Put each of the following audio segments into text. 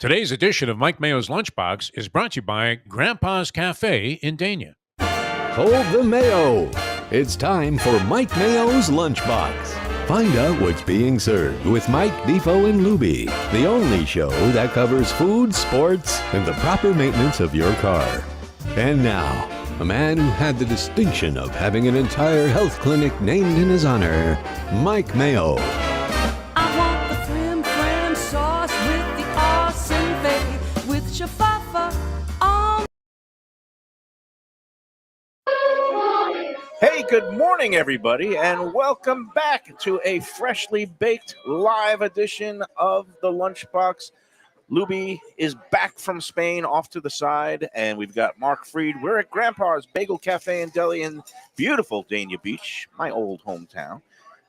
Today's edition of Mike Mayo's Lunchbox is brought to you by Grandpa's Café in Dania. Hold the Mayo. It's time for Mike Mayo's Lunchbox. Find out what's being served with Mike, Defoe, and Lubie, the only show that covers food, sports, and the proper maintenance of your car. And now, a man who had the distinction of having an entire health clinic named in his honor, Mike Mayo. I want the flim flam sauce with the awesome fave with shafafa on. Hey, good morning, everybody, and welcome back to a freshly baked live edition of the Lunchbox. Lubie is back from Spain, off to the side, and we've got Mark Fried. We're at Grampa's Bagel Cafe and Deli in beautiful Dania Beach, my old hometown.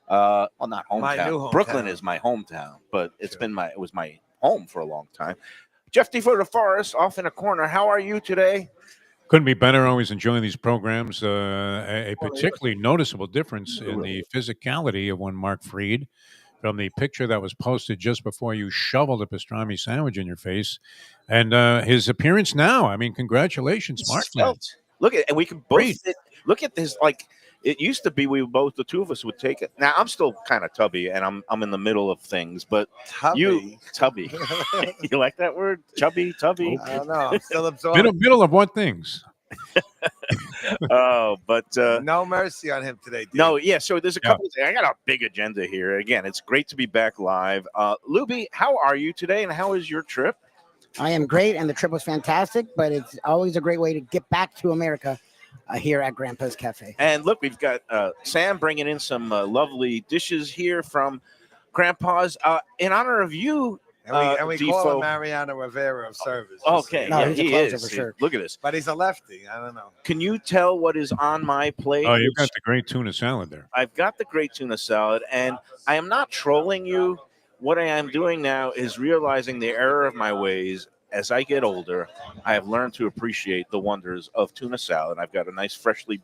Well, not hometown. My new hometown. Brooklyn is my hometown, but it was my home for a long time. Jeff Defoe DeForest off in a corner. How are you today? Couldn't be better. Always enjoying these programs. A particularly noticeable difference in the physicality of one Mark Fried from the picture that was posted just before you shoveled a pastrami sandwich in your face, and his appearance now. I mean, congratulations, Mark. Look at, and we can both look at this. Like it used to be, the two of us would take it. Now I'm still kind of tubby, and I'm in the middle of things. But Tubby. You like that word, chubby, tubby? I don't know. I'm still absorbing. Middle of what things? But No mercy on him today. Dude. no, yeah. So there's a couple of things. I got a big agenda here. Again, it's great to be back live. Lubie, how are you today, and how is your trip? I am great, and the trip was fantastic, but it's always a great way to get back to America here at Grandpa's Cafe. And look, we've got Sam bringing in some lovely dishes here from Grandpa's in honor of you. And we call Defoe. him Mariano Rivera of service. Okay, No, yeah, he's a he closer is. for sure. Look at this. But he's a lefty. I don't know. Can you tell what is on my plate? Oh, you've got the great tuna salad there. I've got the great tuna salad, and I am not trolling you. What I am doing now is realizing the error of my ways. As I get older, I have learned to appreciate the wonders of tuna salad. I've got a nice, freshly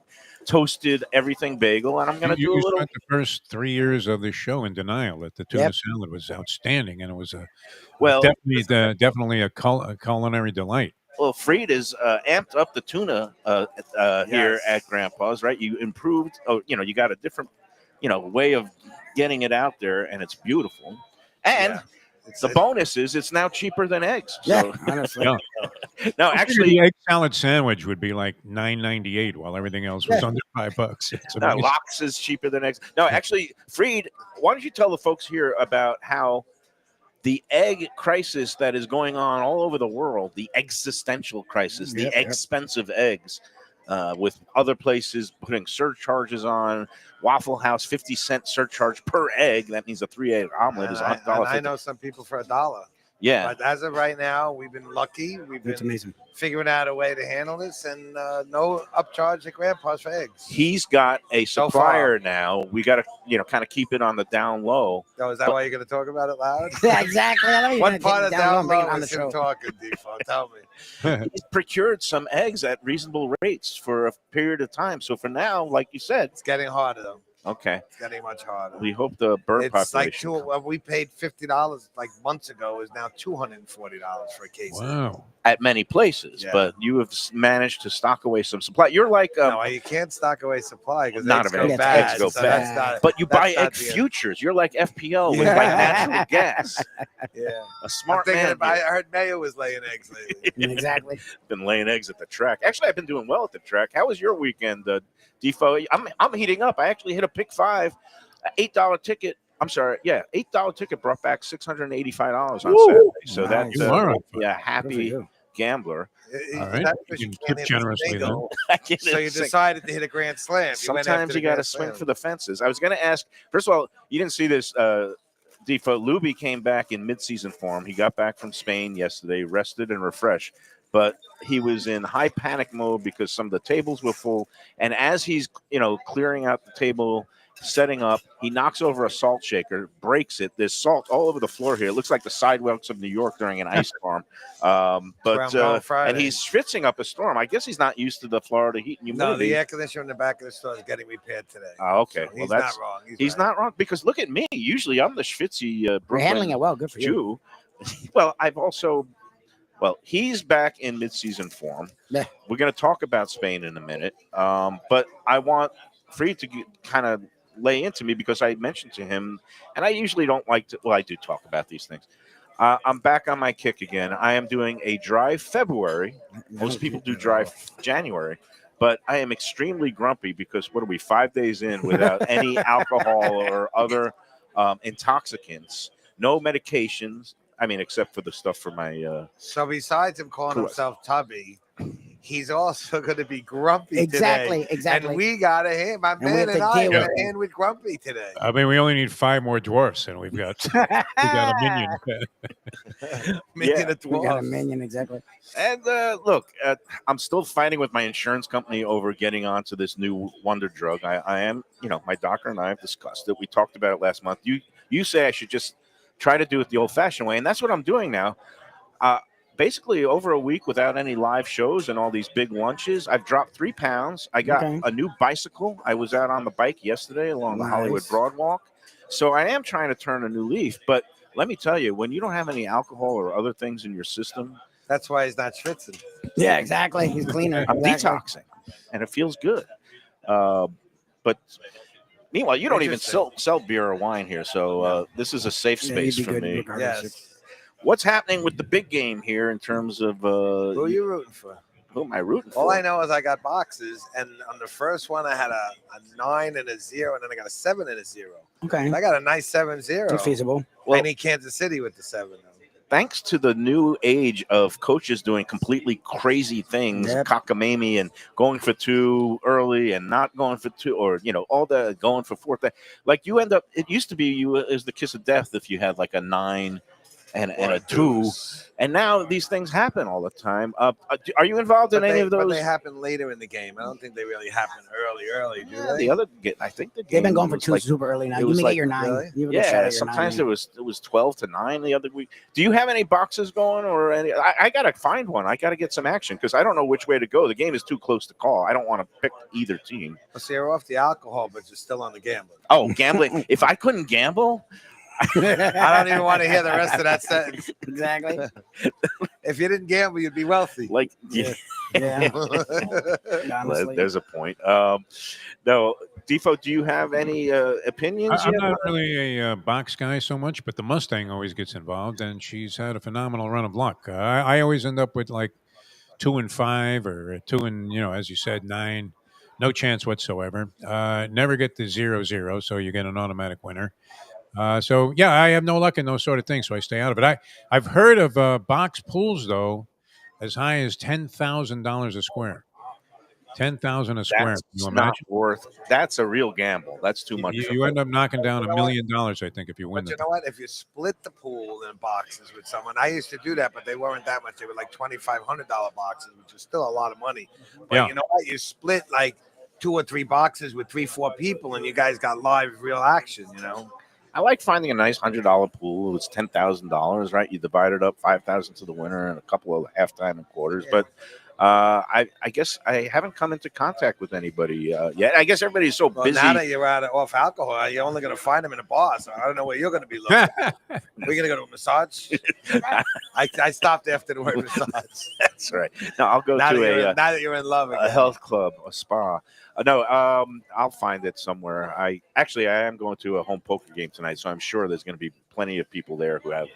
toasted everything bagel, and I'm going to do a You little. spent the first 3 years of the show in denial that the tuna salad was outstanding, and it was definitely a culinary delight. Well, Fried is amped up the tuna here at Grandpa's, right? You improved. You got a different, way of getting it out there, and it's beautiful. And the bonus is it's now cheaper than eggs. Yeah, honestly. Yeah. No, actually, the egg salad sandwich would be like $9.98, while everything else was under $5. It's no, amazing. lox is cheaper than eggs. No, actually, Fried, why don't you tell the folks here about how the egg crisis that is going on all over the world, the existential crisis, the expensive eggs, with other places putting surcharges on. Waffle House, 50-cent surcharge per egg. That means a 3-egg omelet is $1.50. I know some people for $1. Yeah. But as of right now, we've been lucky. We've That's been amazing. figuring out a way to handle this, and no upcharge at Grandpa's for eggs. He's got a supplier now. We got to, kind of keep it on the down low. So is that why you're going to talk about it loud? Yeah, exactly. I know you're What gonna part take of it down low and down bring it low on the is him show. talking, Defoe? Tell me. He's procured some eggs at reasonable rates for a period of time. So for now, like you said, It's getting harder, though. okay, It's getting much harder. we hope the bird It's like population we paid $50 like months ago is now $240 for a case. Wow. at many places, Yeah. but you have managed to stock away some supply. You're like, No, you can't stock away supply because Not eggs of go eggs. bad. Eggs go so bad. That's not, but you buy that's not egg the- futures. You're like FPL with Yeah. like natural gas. Yeah. A I'm smart thinking man. I heard Mayo was laying eggs lately. Exactly. Been laying eggs at the track. Actually, I've been doing well at the track. How was your weekend, Defoe? I'm heating up. I actually hit a pick 5, $8 ticket. I'm sorry, $8 ticket brought back $685 on Saturday. So Nice. that's You are up. Good for happy you. gambler. All right. That's You because you can can't tip hit generously, the bingo. I get So it. you decided to hit a grand slam. You went Sometimes after you the got to grand swing slam. for the fences. I was going to ask, first of all, you didn't see this, Defoe. Lubie came back in midseason form. He got back from Spain yesterday, rested and refreshed. But he was in high panic mode because some of the tables were full. And as he's, clearing out the table, setting up, he knocks over a salt shaker, breaks it. There's salt all over the floor here. It looks like the sidewalks of New York during an ice storm. Around Friday. And he's schwitzing up a storm. I guess he's not used to the Florida heat and No, humidity. the air conditioner in the back of the store is getting repaired today. Oh, okay. So Well, he's that's not wrong. he's not wrong because look at me. Usually I'm the schwitzy You're Brooklyn handling it well. Good for you. Jew. Well, I've also Well, he's back in midseason form. Yeah. We're going to talk about Spain in a minute, but I want Fried to kind of lay into me because I mentioned to him, and I usually don't like to. Well, I do talk about these things. I'm back on my kick again. I am doing a dry February. Most people do dry January, but I am extremely grumpy because what are we 5 days in without any alcohol or other intoxicants, no medications. I mean, except for the stuff for my. So besides him calling Correct. himself Tubby, he's also going to be grumpy Exactly, today. exactly. And we got a hand. My we man have to and I deal got with a it. hand with grumpy today. I mean, we only need 5 more dwarfs, and we've got a minion. Minion of We got a dwarf. minion, exactly. And look, I'm still fighting with my insurance company over getting onto this new wonder drug. I am, my doctor and I have discussed it. We talked about it last month. You say I should just try to do it the old-fashioned way, and that's what I'm doing now. Basically, over a week without any live shows and all these big lunches, I've dropped 3 pounds. I got a new bicycle. I was out on the bike yesterday along the Hollywood Broadwalk. So I am trying to turn a new leaf. But let me tell you, when you don't have any alcohol or other things in your system, that's why he's not schwitzing. Yeah, exactly. He's cleaner. I'm Exactly. detoxing, and it feels good. But meanwhile, you don't even sell beer or wine here, so this is a safe space you'd be for good me. regardless. Yes. What's happening with the big game here in terms of Who are you rooting for? who am I rooting for? All I know is I got boxes, and on the first one I had a 9 and a 0, and then I got a 7 and a 0. Okay. And I got a nice 7-0. That's feasible. I need Kansas City with the 7. Thanks to the new age of coaches doing completely crazy things, cockamamie, and going for 2 early and not going for 2, or all the going for 4. Like you end up, it used to be you is the kiss of death if you had like a 9 and a 2, and now these things happen all the time. Are you involved in any of those? But they happen later in the game. I don't think they really happen early. Do they? The other, I think the game They've been going for was 2 super early now. You may get your 9. Really? You get a shot at your sometimes 9. it was 12 to 9 the other week. Do you have any boxes going or any? I gotta find one. I gotta get some action because I don't know which way to go. The game is too close to call. I don't want to pick either team. So you're off the alcohol, but you're still on the gambling. Oh, gambling! If I couldn't gamble. I don't even want to hear the rest of that sentence. Exactly. If you didn't gamble, you'd be wealthy. Like, Yeah. Honestly. There's a point. No, Defo, do you have any opinions? I'm not really a box guy so much, but the Mustang always gets involved, and she's had a phenomenal run of luck. I always end up with like 2 and 5 or 2 and, as you said, 9. No chance whatsoever. Never get the 0-0, so you get an automatic winner. So I have no luck in those sort of things, so I stay out of it. I've heard of box pools though, as high as $10,000 a square. 10,000 a square. That's You not imagine? worth. That's a real gamble. That's too much. You end up knocking down $1 million, I think, if you win. But you know what? If you split the pool in boxes with someone, I used to do that, but they weren't that much. They were like $2,500 boxes, which is still a lot of money. But you know what? You split like 2 or 3 boxes with 3-4 people, and you guys got live, real action. I like finding a nice $100 pool. It's $10,000, right? You divide it up, $5,000 to the winner, and a couple of halftime and quarters. Yeah. But I guess I haven't come into contact with anybody yet. I guess everybody's so busy. Now that you're off alcohol, you're only going to find them in a bar. So I don't know where you're going to be looking. We're going to go to a massage. I stopped after the word massage. That's right. No, I'll go now to now that you're in love again. a health club, a spa. No, I'll find it somewhere. I am going to a home poker game tonight, so I'm sure there's going to be plenty of people there who have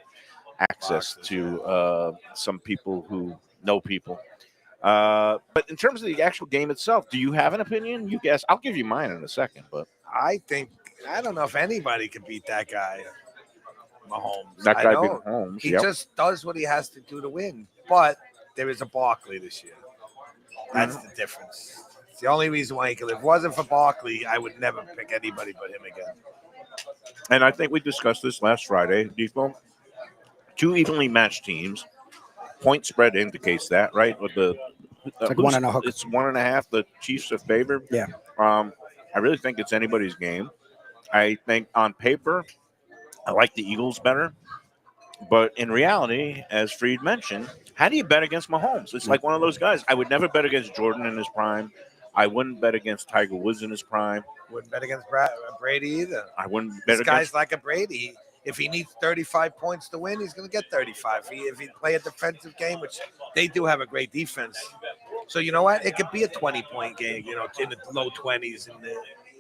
access to some people who know people. But in terms of the actual game itself, do you have an opinion? You guess. I'll give you mine in a second, but I don't know if anybody can beat that guy, Mahomes. that guy beat Mahomes. He just does what he has to do to win. But there is a Barkley this year. That's the difference. It's the only reason why he could. If it wasn't for Barkley, I would never pick anybody but him again. And I think we discussed this last Friday. Default, 2 evenly matched teams. Point spread indicates that, right? With the like 1.5. It's 1.5. The Chiefs are favored. Yeah. I really think it's anybody's game. I think on paper, I like the Eagles better. But in reality, as Fried mentioned, how do you bet against Mahomes? It's like one of those guys. I would never bet against Jordan in his prime. I wouldn't bet against Tiger Woods in his prime. Wouldn't bet against Brady either. I wouldn't bet This against. guy's like a Brady. If he needs 35 points to win, he's going to get 35. If he play a defensive game, which they do have a great defense. So you know what? It could be a 20-point game, in the low 20s.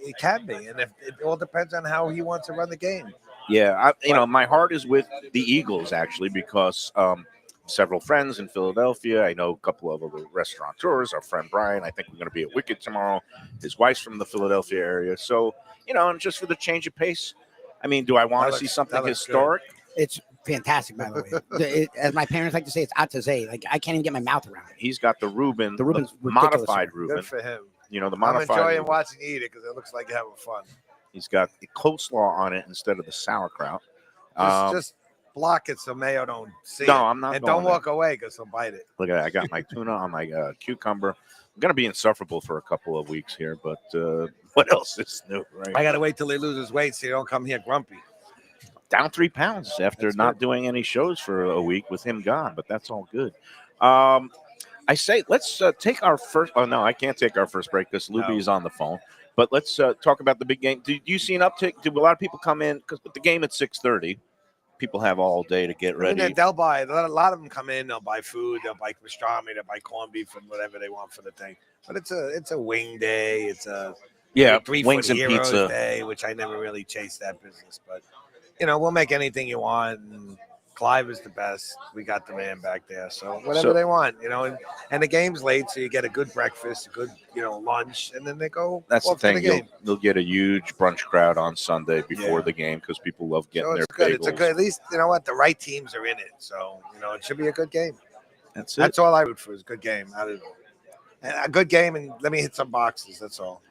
It can be. And it all depends on how he wants to run the game. Yeah, my heart is with the Eagles, actually, because several friends in Philadelphia. I know a couple of other restaurateurs. Our friend Brian, I think we're going to be at Wicked tomorrow. His wife's from the Philadelphia area. So, and just for the change of pace, I mean, do I want to see something historic? Good. It's fantastic, by the way. As my parents like to say, it's atazé. Like, I can't even get my mouth around it. He's got the Reuben, the Reuben's modified Reuben. Good for him. The modified. I'm enjoying Reuben. watching you eat it because it looks like you're having fun. He's got the coleslaw on it instead of the sauerkraut. Just block it so Mayo don't see it. No, I'm not. And don't walk away because he'll bite it. Look at that. I got my tuna on my cucumber. I'm going to be insufferable for a couple of weeks here, but what else is new, right? I got to wait till he loses weight so you don't come here grumpy. Down 3 pounds after not doing any shows for a week with him gone, but that's all good. I say let's take our first. Oh, no, I can't take our first break because Lubie is on the phone. But let's talk about the big game. Did you see an uptick? Did a lot of people come in? Because with the game at 6:30, people have all day to get ready. They'll buy. A lot of them come in. They'll buy food. They'll buy pastrami. They'll buy corned beef and whatever they want for the thing. But it's a wing day. It's a wings and pizza day, which I never really chased that business. But we'll make anything you want. And Clive is the best. We got the man back there. So whatever they want, and the game's late, so you get a good breakfast, a good, lunch, and then they go. That's the thing. The you'll get a huge brunch crowd on Sunday before the game because people love getting their bagels. It's a good. At least the right teams are in it. So it should be a good game. That's it. That's all I root for is a good game. A good game, and let me hit some boxes. That's all.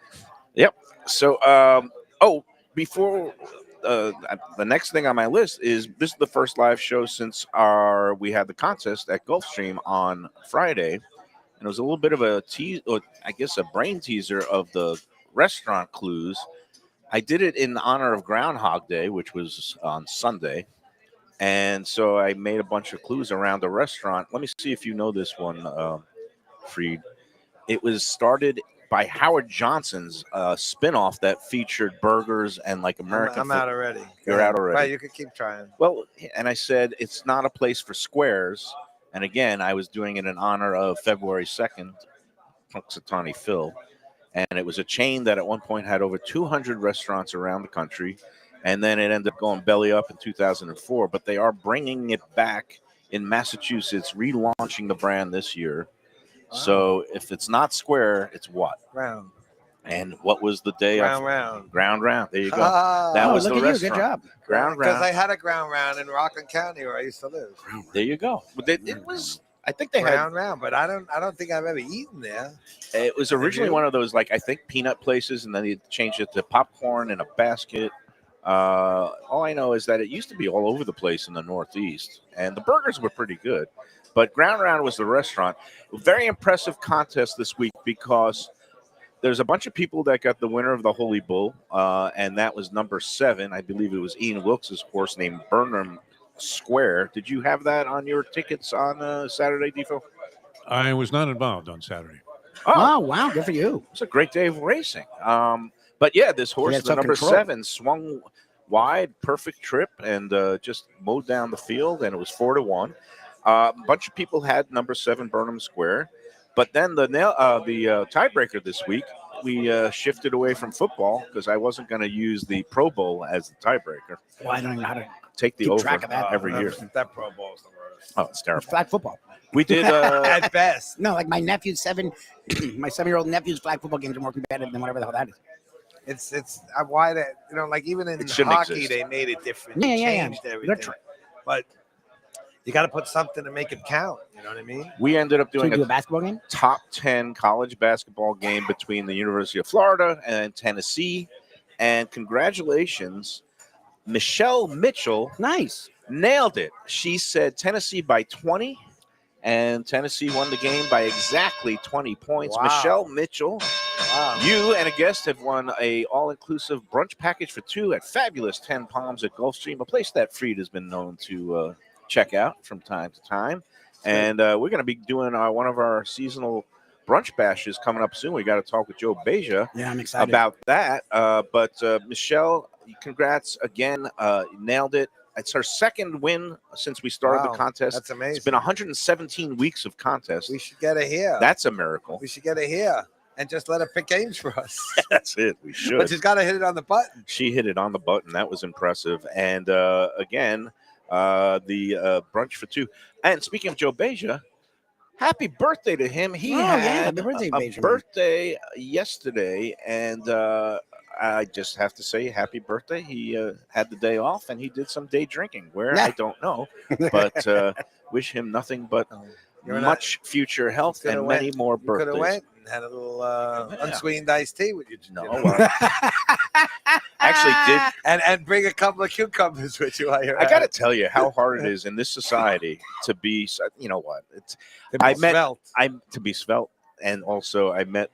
Yep. So, before. The next thing on my list is this is the first live show since we had the contest at Gulfstream on Friday, and it was a little bit of a tease, or I guess a brain teaser of the restaurant clues. I did it in honor of Groundhog Day, which was on Sunday, and so I made a bunch of clues around the restaurant. Let me see if you know this one, Fried. It was started by Howard Johnson's spinoff that featured burgers and like American I'm out already. You're out already. Right, you could keep trying. Well, and I said it's not a place for squares. And again, I was doing it in honor of February 2nd, Punxsutawney Phil. And it was a chain that at one point had over 200 restaurants around the country. And then it ended up going belly up in 2004. But they are bringing it back in Massachusetts, relaunching the brand this year. So if it's not square, it's what? Round. And what was the day? Round. Round. There you go. That was the restaurant. Good job. Round. Because I had a ground in Rockland County where I used to live. There you go. But it was. I think they had round, but I don't think I've ever eaten there. It was originally one of those I think peanut places, and then they changed it to popcorn in a basket. All I know is that it used to be all over the place in the Northeast, and the burgers were pretty good. But Ground Round was the restaurant. Very impressive contest this week because there's a bunch of people that got the winner of the Holy Bull, and that was number 7. I believe it was Ian Wilkes' horse named Burnham Square. Did you have that on your tickets on Saturday, Defo? I was not involved on Saturday. Oh, wow. Good for you. It's a great day of racing. But yeah, this horse, the number 7, swung wide, perfect trip, and just mowed down the field, and it was 4-1. A bunch of people had number 7 Burnham Square, but then the tiebreaker this week, we shifted away from football because I wasn't going to use the Pro Bowl as the tiebreaker. Well, I don't even know how to take the over track of that every year. That Pro Bowl is the worst. Oh, it's terrible. It's flag football. We did at best. No, like my nephew's 7, my 7-year-old nephew's flag football games are more competitive than whatever the hell that is. It's why that like even in hockey they made it different. They changed everything. But you got to put something to make it count. You know what I mean? We ended up doing a basketball game? Top 10 college basketball game between the University of Florida and Tennessee. And congratulations, Michelle Mitchell. Nice. Nailed it. She said Tennessee by 20, and Tennessee won the game by exactly 20 points. Wow. Michelle Mitchell, wow. You and a guest have won a all-inclusive brunch package for 2 at fabulous 10 Palms at Gulfstream, a place that Fried has been known to check out from time to time. And we're going to be doing one of our seasonal brunch bashes coming up soon. We got to talk with Joe Beja I'm excited about that. But Michelle, congrats again. Nailed it. it's her second win since we started the contest. That's amazing. It's been 117 weeks of contest. We should get her here. That's a miracle. We should get her here and just let her pick games for us. That's it. We should. But she's got to hit it on the button. She hit it on the button. That was impressive. And again, the brunch for two. And speaking of Joe Beja, happy birthday to him. He had happy birthday, a Beja, man. birthday yesterday, and I just have to say happy birthday. He had the day off, and he did some day drinking. Where, I don't know, but wish him nothing but much future health and many more birthdays. Could have went and had a little unsweetened iced tea with you. No, actually did. And bring a couple of cucumbers with you while you're I got to tell you how hard it is in this society to be, you know what? To be svelte. And also I met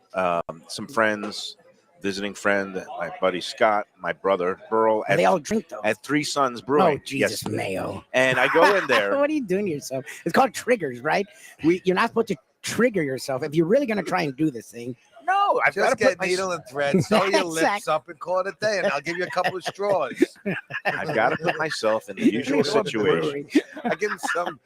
some friends, visiting friend, my buddy Scott, my brother Burl. They all drink though. At Three Sons Brewing. Oh, Jesus, yesterday. Mayo. And I go in there. What are you doing to yourself? It's called triggers, right? You're not supposed to trigger yourself. If you're really going to try and do this thing, no, I've got just to get needle and thread, sew your lips up, and call it a day. And I'll give you a couple of straws. I've got to put myself in the usual situation. I give him some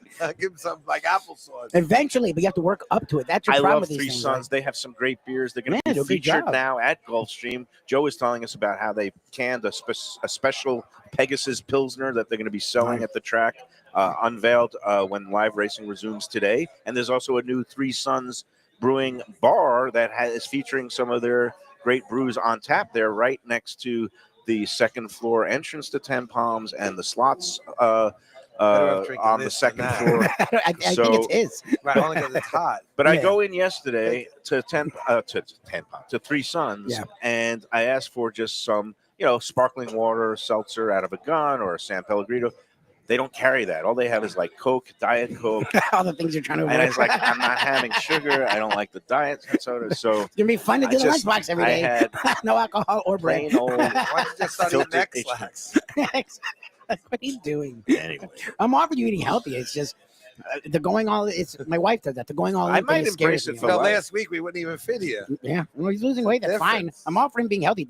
like applesauce. Eventually, but you have to work up to it. That's your I problem love with these Three things, Sons. right? They have some great beers. They're going to Man, be do a good featured job. now at Gulfstream. Joe was telling us about how they canned a special Pegasus Pilsner that they're going to be selling at the track, unveiled when live racing resumes today. And there's also a new Three Sons Brewing bar that is featuring some of their great brews on tap there, right next to the second floor entrance to 10 Palms and the slots on the second floor. I think it's his. Right, only because it's hot. But I go in yesterday to Three Sons, and I asked for just some, sparkling water, seltzer out of a gun, or a San Pellegrino. They don't carry that. All they have is like Coke, Diet Coke. All the things you're trying to avoid. And I was like, I'm not having sugar. I don't like the diet soda. So it's gonna be fun to do the lunchbox every day. I had no alcohol or bread. Plain old Why don't you just start eating X-Lax? What are you doing? Anyway, I'm offering you eating healthy. It's just they're going all. It's my wife does that. They're going all. I might embrace it for life. Last week we wouldn't even fit here. Yeah, well, he's losing weight. That's fine. I'm offering being healthy.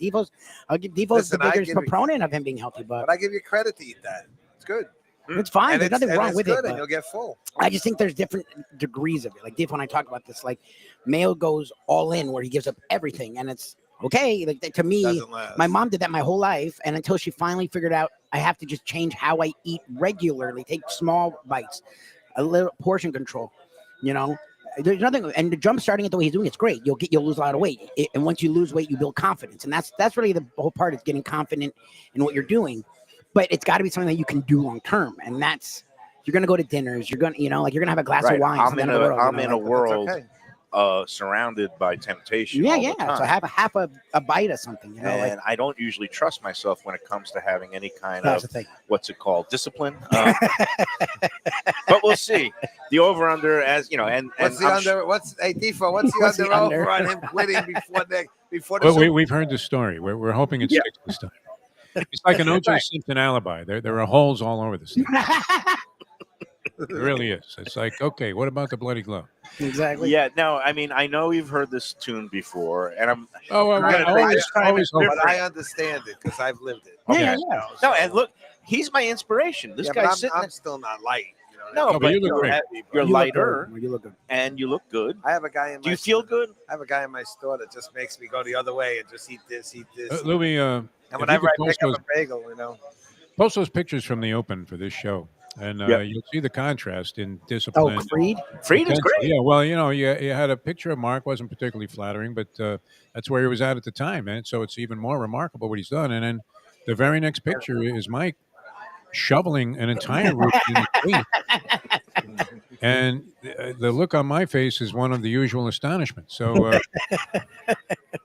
I'll give Devo's the biggest proponent of him being healthy, but I give you credit to eat that. It's good. It's fine. And There's nothing wrong with it. And you'll get full. I just think there's different degrees of it. Like Dave, when I talk about this, like Mayo goes all in where he gives up everything, and it's okay. Like to me, my mom did that my whole life, and until she finally figured out I have to just change how I eat regularly, take small bites, a little portion control. There's nothing, and the jump starting it the way he's doing, it's great. You'll lose a lot of weight, and once you lose weight, you build confidence, and that's really the whole part is getting confident in what you're doing. But it's got to be something that you can do long term, and that's you're gonna go to dinners. You're gonna, you're gonna have a glass of wine. I'm in a world surrounded by temptation. Yeah. So have half a bite of something. And I don't usually trust myself when it comes to having any kind of what's it called, discipline. But we'll see. The over under, as you know, and what's the under? What's Defo? What's the under on him quitting before the? Well, we've heard the story. We're hoping it sticks this time. It's like an O.J. Simpson alibi. There are holes all over this thing. It really is. It's like, okay, what about the bloody glove? Exactly. Yeah. No, I mean, I know you've heard this tune before, and I'm. But I understand it because I've lived it. Yeah. No, and look, he's my inspiration. This guy's sitting. I'm still not light. No, but you look great. You're lighter. You look good. And you look good. I have a guy in. Do you feel good? I have a guy in my store that just makes me go the other way and just eat this. Lubie, and whenever I pick up a bagel, post those pictures from the open for this show, and you'll see the contrast in discipline. Oh, Fried is great. Yeah, well, you had a picture of Mark, wasn't particularly flattering, but that's where he was at the time, and so it's even more remarkable what he's done. And then the very next picture is Mike shoveling an entire roof in the clean. And the look on my face is one of the usual astonishment. So,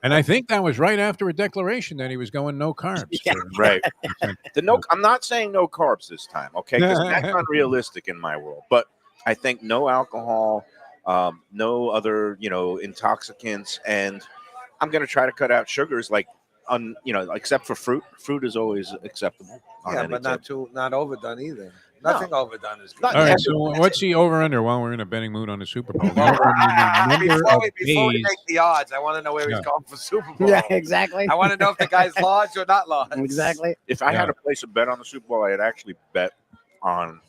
and I think that was right after a declaration that he was going no carbs. Yeah. Right. I'm not saying no carbs this time, okay? Because that's unrealistic in my world. But I think no alcohol, no other, intoxicants, and I'm going to try to cut out sugars, except for fruit. Fruit is always acceptable. Yeah, but not overdone either. Nothing overdone is good. All right, so what's the over-under while we're in a betting mood on the Super Bowl? The over-under Before we make the odds, I want to know where he's going for Super Bowl. Yeah, exactly. I want to know if the guy's large or not large. Exactly. If I had to place a bet on the Super Bowl, I'd actually bet on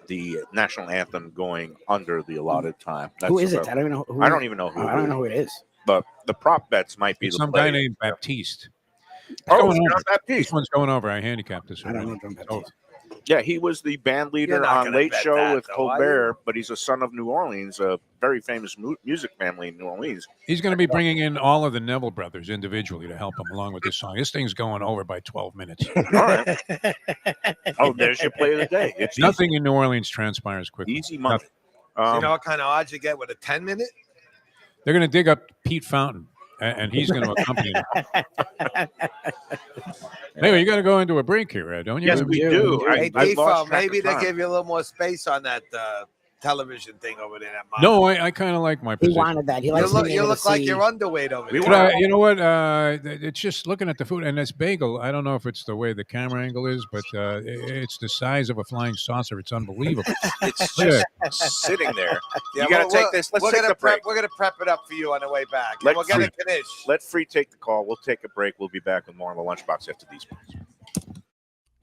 the national anthem going under the allotted time. Who is it? I don't even know. I don't even know who. I don't know who it is. But the prop bets might be some guy named Baptiste. Oh, John Baptiste. This one's going over. I handicapped this. I don't know John Baptiste. Yeah, he was the band leader on Late Show with Colbert, but he's a son of New Orleans, a very famous music family in New Orleans. He's going to be bringing in all of the Neville brothers individually to help him along with this song. This thing's going over by 12 minutes. All right. Oh, there's your play of the day. It's nothing easy. in New Orleans transpires quickly. Easy money. You know what kind of odds you get with a 10-minute? They're going to dig up Pete Fountain, and he's going to accompany them. Anyway, you got to go into a break here, don't you? Yes, we do. Hey, Defo, maybe they give you a little more space on that television thing over there. That no, I kind of like my position. He wanted that. He likes you look like you're underweight over there. But you know what? It's just looking at the food, and this bagel, I don't know if it's the way the camera angle is, but it's the size of a flying saucer. It's unbelievable. It's just sitting there. You got to take this. Let's take a break. We're going to prep it up for you on the way back. We'll get it finished. Let Free take the call. We'll take a break. We'll be back with more on the Lunchbox after these points.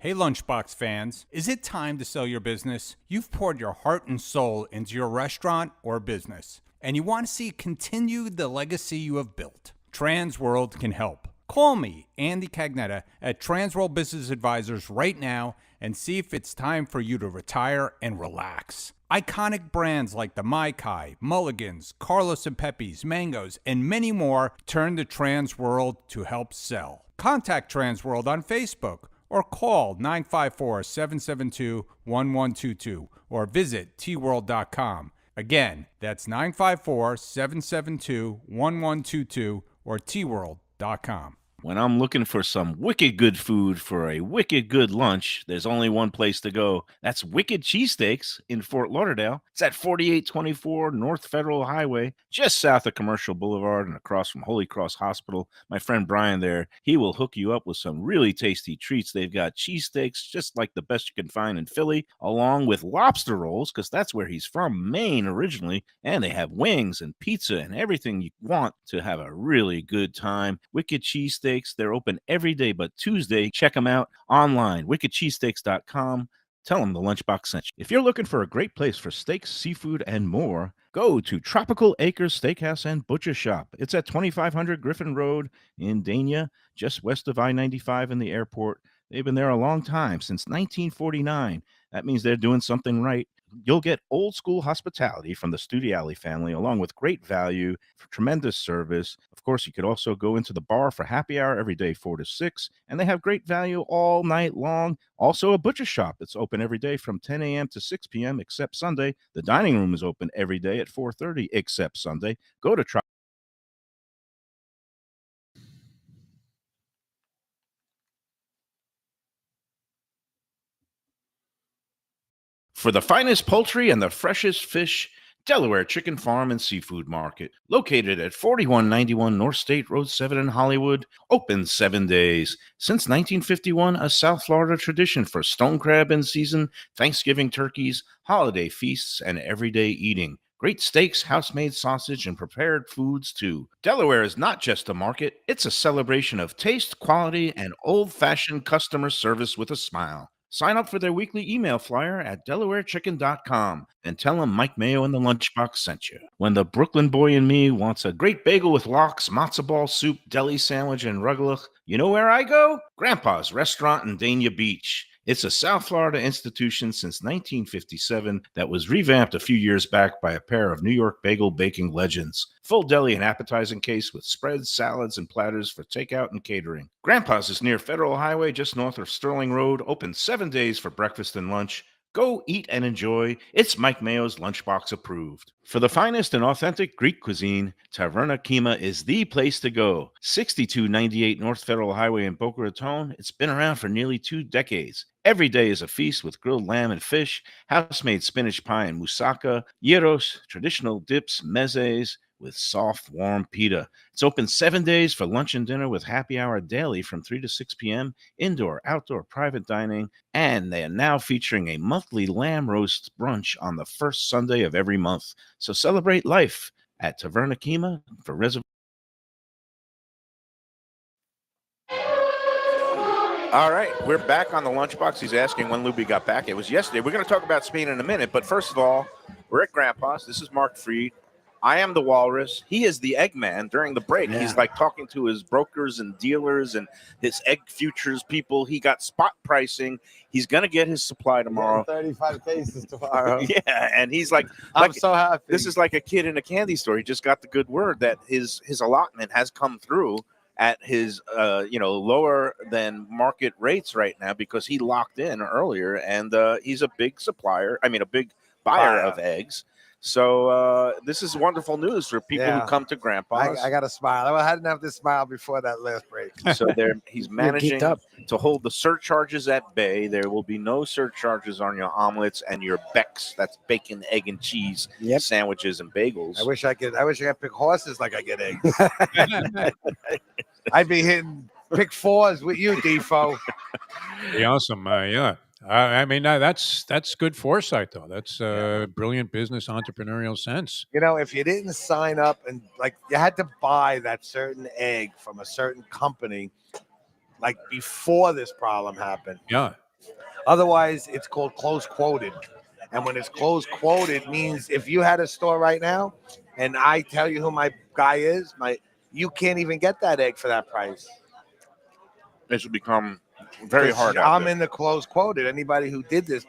Hey Lunchbox fans, is it time to sell your business? You've poured your heart and soul into your restaurant or business, and you want to see continue the legacy you have built. Transworld can help. Call me, Andy Cagnetta, at Transworld Business Advisors right now and see if it's time for you to retire and relax. Iconic brands like the Mai Kai, Mulligan's, Carlos and Pepe's, Mangoes, and many more turn to Transworld to help sell. Contact Transworld on Facebook or call 954-772-1122 or visit tworld.com. Again, that's 954-772-1122 or tworld.com. When I'm looking for some wicked good food for a wicked good lunch, there's only one place to go. That's Wicked Cheesesteaks in Fort Lauderdale. It's at 4824 North Federal Highway, just south of Commercial Boulevard and across from Holy Cross Hospital. My friend Brian there, he will hook you up with some really tasty treats. They've got cheesesteaks just like the best you can find in Philly, along with lobster rolls, because that's where he's from, Maine originally. And they have wings and pizza and everything you want to have a really good time. Wicked Cheesesteaks. They're open every day but Tuesday. Check them out online, wickedcheesesteaks.com. Tell them the Lunchbox sent you. If you're looking for a great place for steaks, seafood, and more, go to Tropical Acres Steakhouse and Butcher Shop. It's at 2500 Griffin Road in Dania, just west of I-95 and the airport. They've been there a long time, since 1949. That means they're doing something right. You'll get old school hospitality from the Studiali family, along with great value, for tremendous service. Of course, you could also go into the bar for happy hour every day, 4 to 6, and they have great value all night long. Also, a butcher shop that's open every day from 10 a.m. to 6 p.m. except Sunday. The dining room is open every day at 4:30 except Sunday. Go to For the finest poultry and the freshest fish, Delaware Chicken Farm and Seafood Market, located at 4191 North State Road 7 in Hollywood, open 7 days. Since 1951, a South Florida tradition for stone crab in season, Thanksgiving turkeys, holiday feasts, and everyday eating. Great steaks, house-made sausage, and prepared foods, too. Delaware is not just a market, it's a celebration of taste, quality, and old-fashioned customer service with a smile. Sign up for their weekly email flyer at DelawareChicken.com and tell them Mike Mayo and the Lunchbox sent you. When the Brooklyn boy in me wants a great bagel with lox, matzo ball soup, deli sandwich, and rugelach, you know where I go? Grandpa's Restaurant in Dania Beach. It's a South Florida institution since 1957 that was revamped a few years back by a pair of New York bagel baking legends. Full deli and appetizing case with spreads, salads, and platters for takeout and catering. Grandpa's is near Federal Highway, just north of Sterling Road, open 7 days for breakfast and lunch. Go eat and enjoy. It's Mike Mayo's Lunchbox approved. For the finest and authentic Greek cuisine, Taverna Kima is the place to go. 6298 North Federal Highway in Boca Raton. It's been around for nearly 2 decades. Every day is a feast with grilled lamb and fish, house-made spinach pie and moussaka, gyros, traditional dips, mezes, with soft, warm pita. It's open 7 days for lunch and dinner with happy hour daily from 3 to 6 p.m., indoor, outdoor, private dining, and they are now featuring a monthly lamb roast brunch on the first Sunday of every month. So celebrate life at Taverna Kima for reservations. All right, we're back on the Lunchbox. He's asking when Lubie got back. It was yesterday. We're going to talk about Spain in a minute, but first of all, we're at Grampa's. This is Mark Fried. I am the Walrus. He is the Eggman. During the break, he's like talking to his brokers and dealers and his egg futures people. He got spot pricing. He's going to get his supply tomorrow. 35 cases tomorrow. Yeah, and he's like, I'm so happy. This is like a kid in a candy store. He just got the good word that his allotment has come through at his lower than market rates right now because he locked in earlier, and he's a big supplier. I mean, a big buyer of eggs. So this is wonderful news for people who come to Grampa's. I got to smile. I hadn't have this smile before that last break. So he's managing to hold the surcharges at bay. There will be no surcharges on your omelets and your Becks. That's bacon, egg, and cheese sandwiches and bagels. I wish I could pick horses like I get eggs. I'd be hitting pick fours with you, Defo. Be awesome. Yeah. I mean, that's good foresight, though. That's brilliant business entrepreneurial sense. You know, if you didn't sign up and like you had to buy that certain egg from a certain company, like before this problem happened. Yeah. Otherwise, it's called close quoted. And when it's close quoted means if you had a store right now and I tell you who my guy is, you can't even get that egg for that price. This will become very hard. I'm in the close quoted. Anybody who did this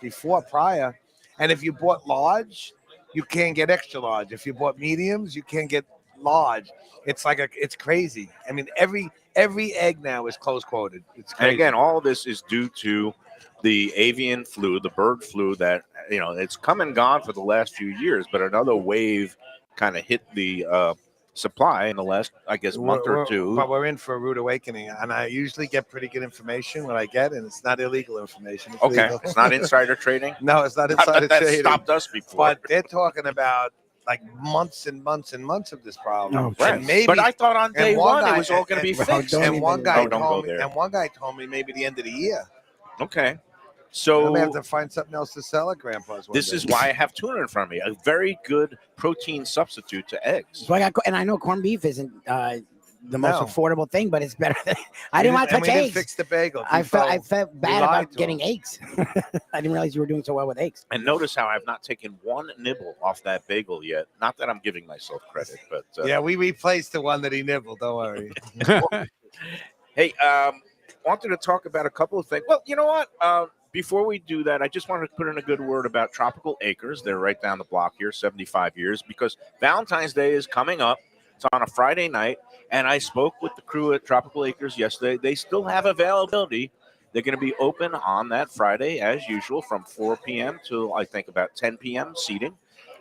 prior, and if you bought large, you can't get extra large. If you bought mediums, you can't get large. It's crazy. I mean, every egg now is close quoted. It's crazy. And again, all of this is due to the avian flu, the bird flu that it's come and gone for the last few years, but another wave kind of hit the supply in the last, I guess, month or two. But we're in for a rude awakening, and I usually get pretty good information when I get, and it's not illegal information. It's legal. It's not insider trading. No, it's not insider trading. That stopped us before. But they're talking about like months and months and months of this problem. Right. And maybe, but I thought on day one it was all going to be fixed. And one guy told me maybe the end of the year. Okay. So I'm going to have to find something else to sell at Grampa's. This is why I have tuna in front of me. A very good protein substitute to eggs. So I know corned beef isn't the most affordable thing, but it's better. I didn't want to touch eggs. Didn't fix the bagel. I felt bad about getting eggs. I didn't realize you were doing so well with eggs. And notice how I've not taken one nibble off that bagel yet. Not that I'm giving myself credit, but we replaced the one that he nibbled. Don't worry. Hey, wanted to talk about a couple of things. Well, you know what? Before we do that, I just wanted to put in a good word about Tropical Acres. They're right down the block here, 75 years, because Valentine's Day is coming up. It's on a Friday night, and I spoke with the crew at Tropical Acres yesterday. They still have availability. They're going to be open on that Friday, as usual, from 4 p.m. to, I think, about 10 p.m. seating.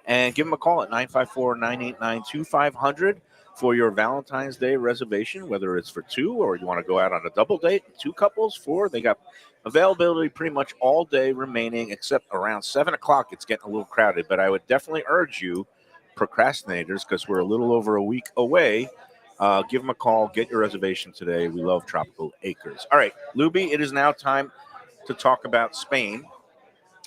And give them a call at 954-989-2500 for your Valentine's Day reservation, whether it's for two or you want to go out on a double date, two couples, four. They got availability pretty much all day remaining, except around 7 o'clock. It's getting a little crowded, but I would definitely urge you, procrastinators, because we're a little over a week away, give them a call. Get your reservation today. We love Tropical Acres. All right, Lubie, it is now time to talk about Spain.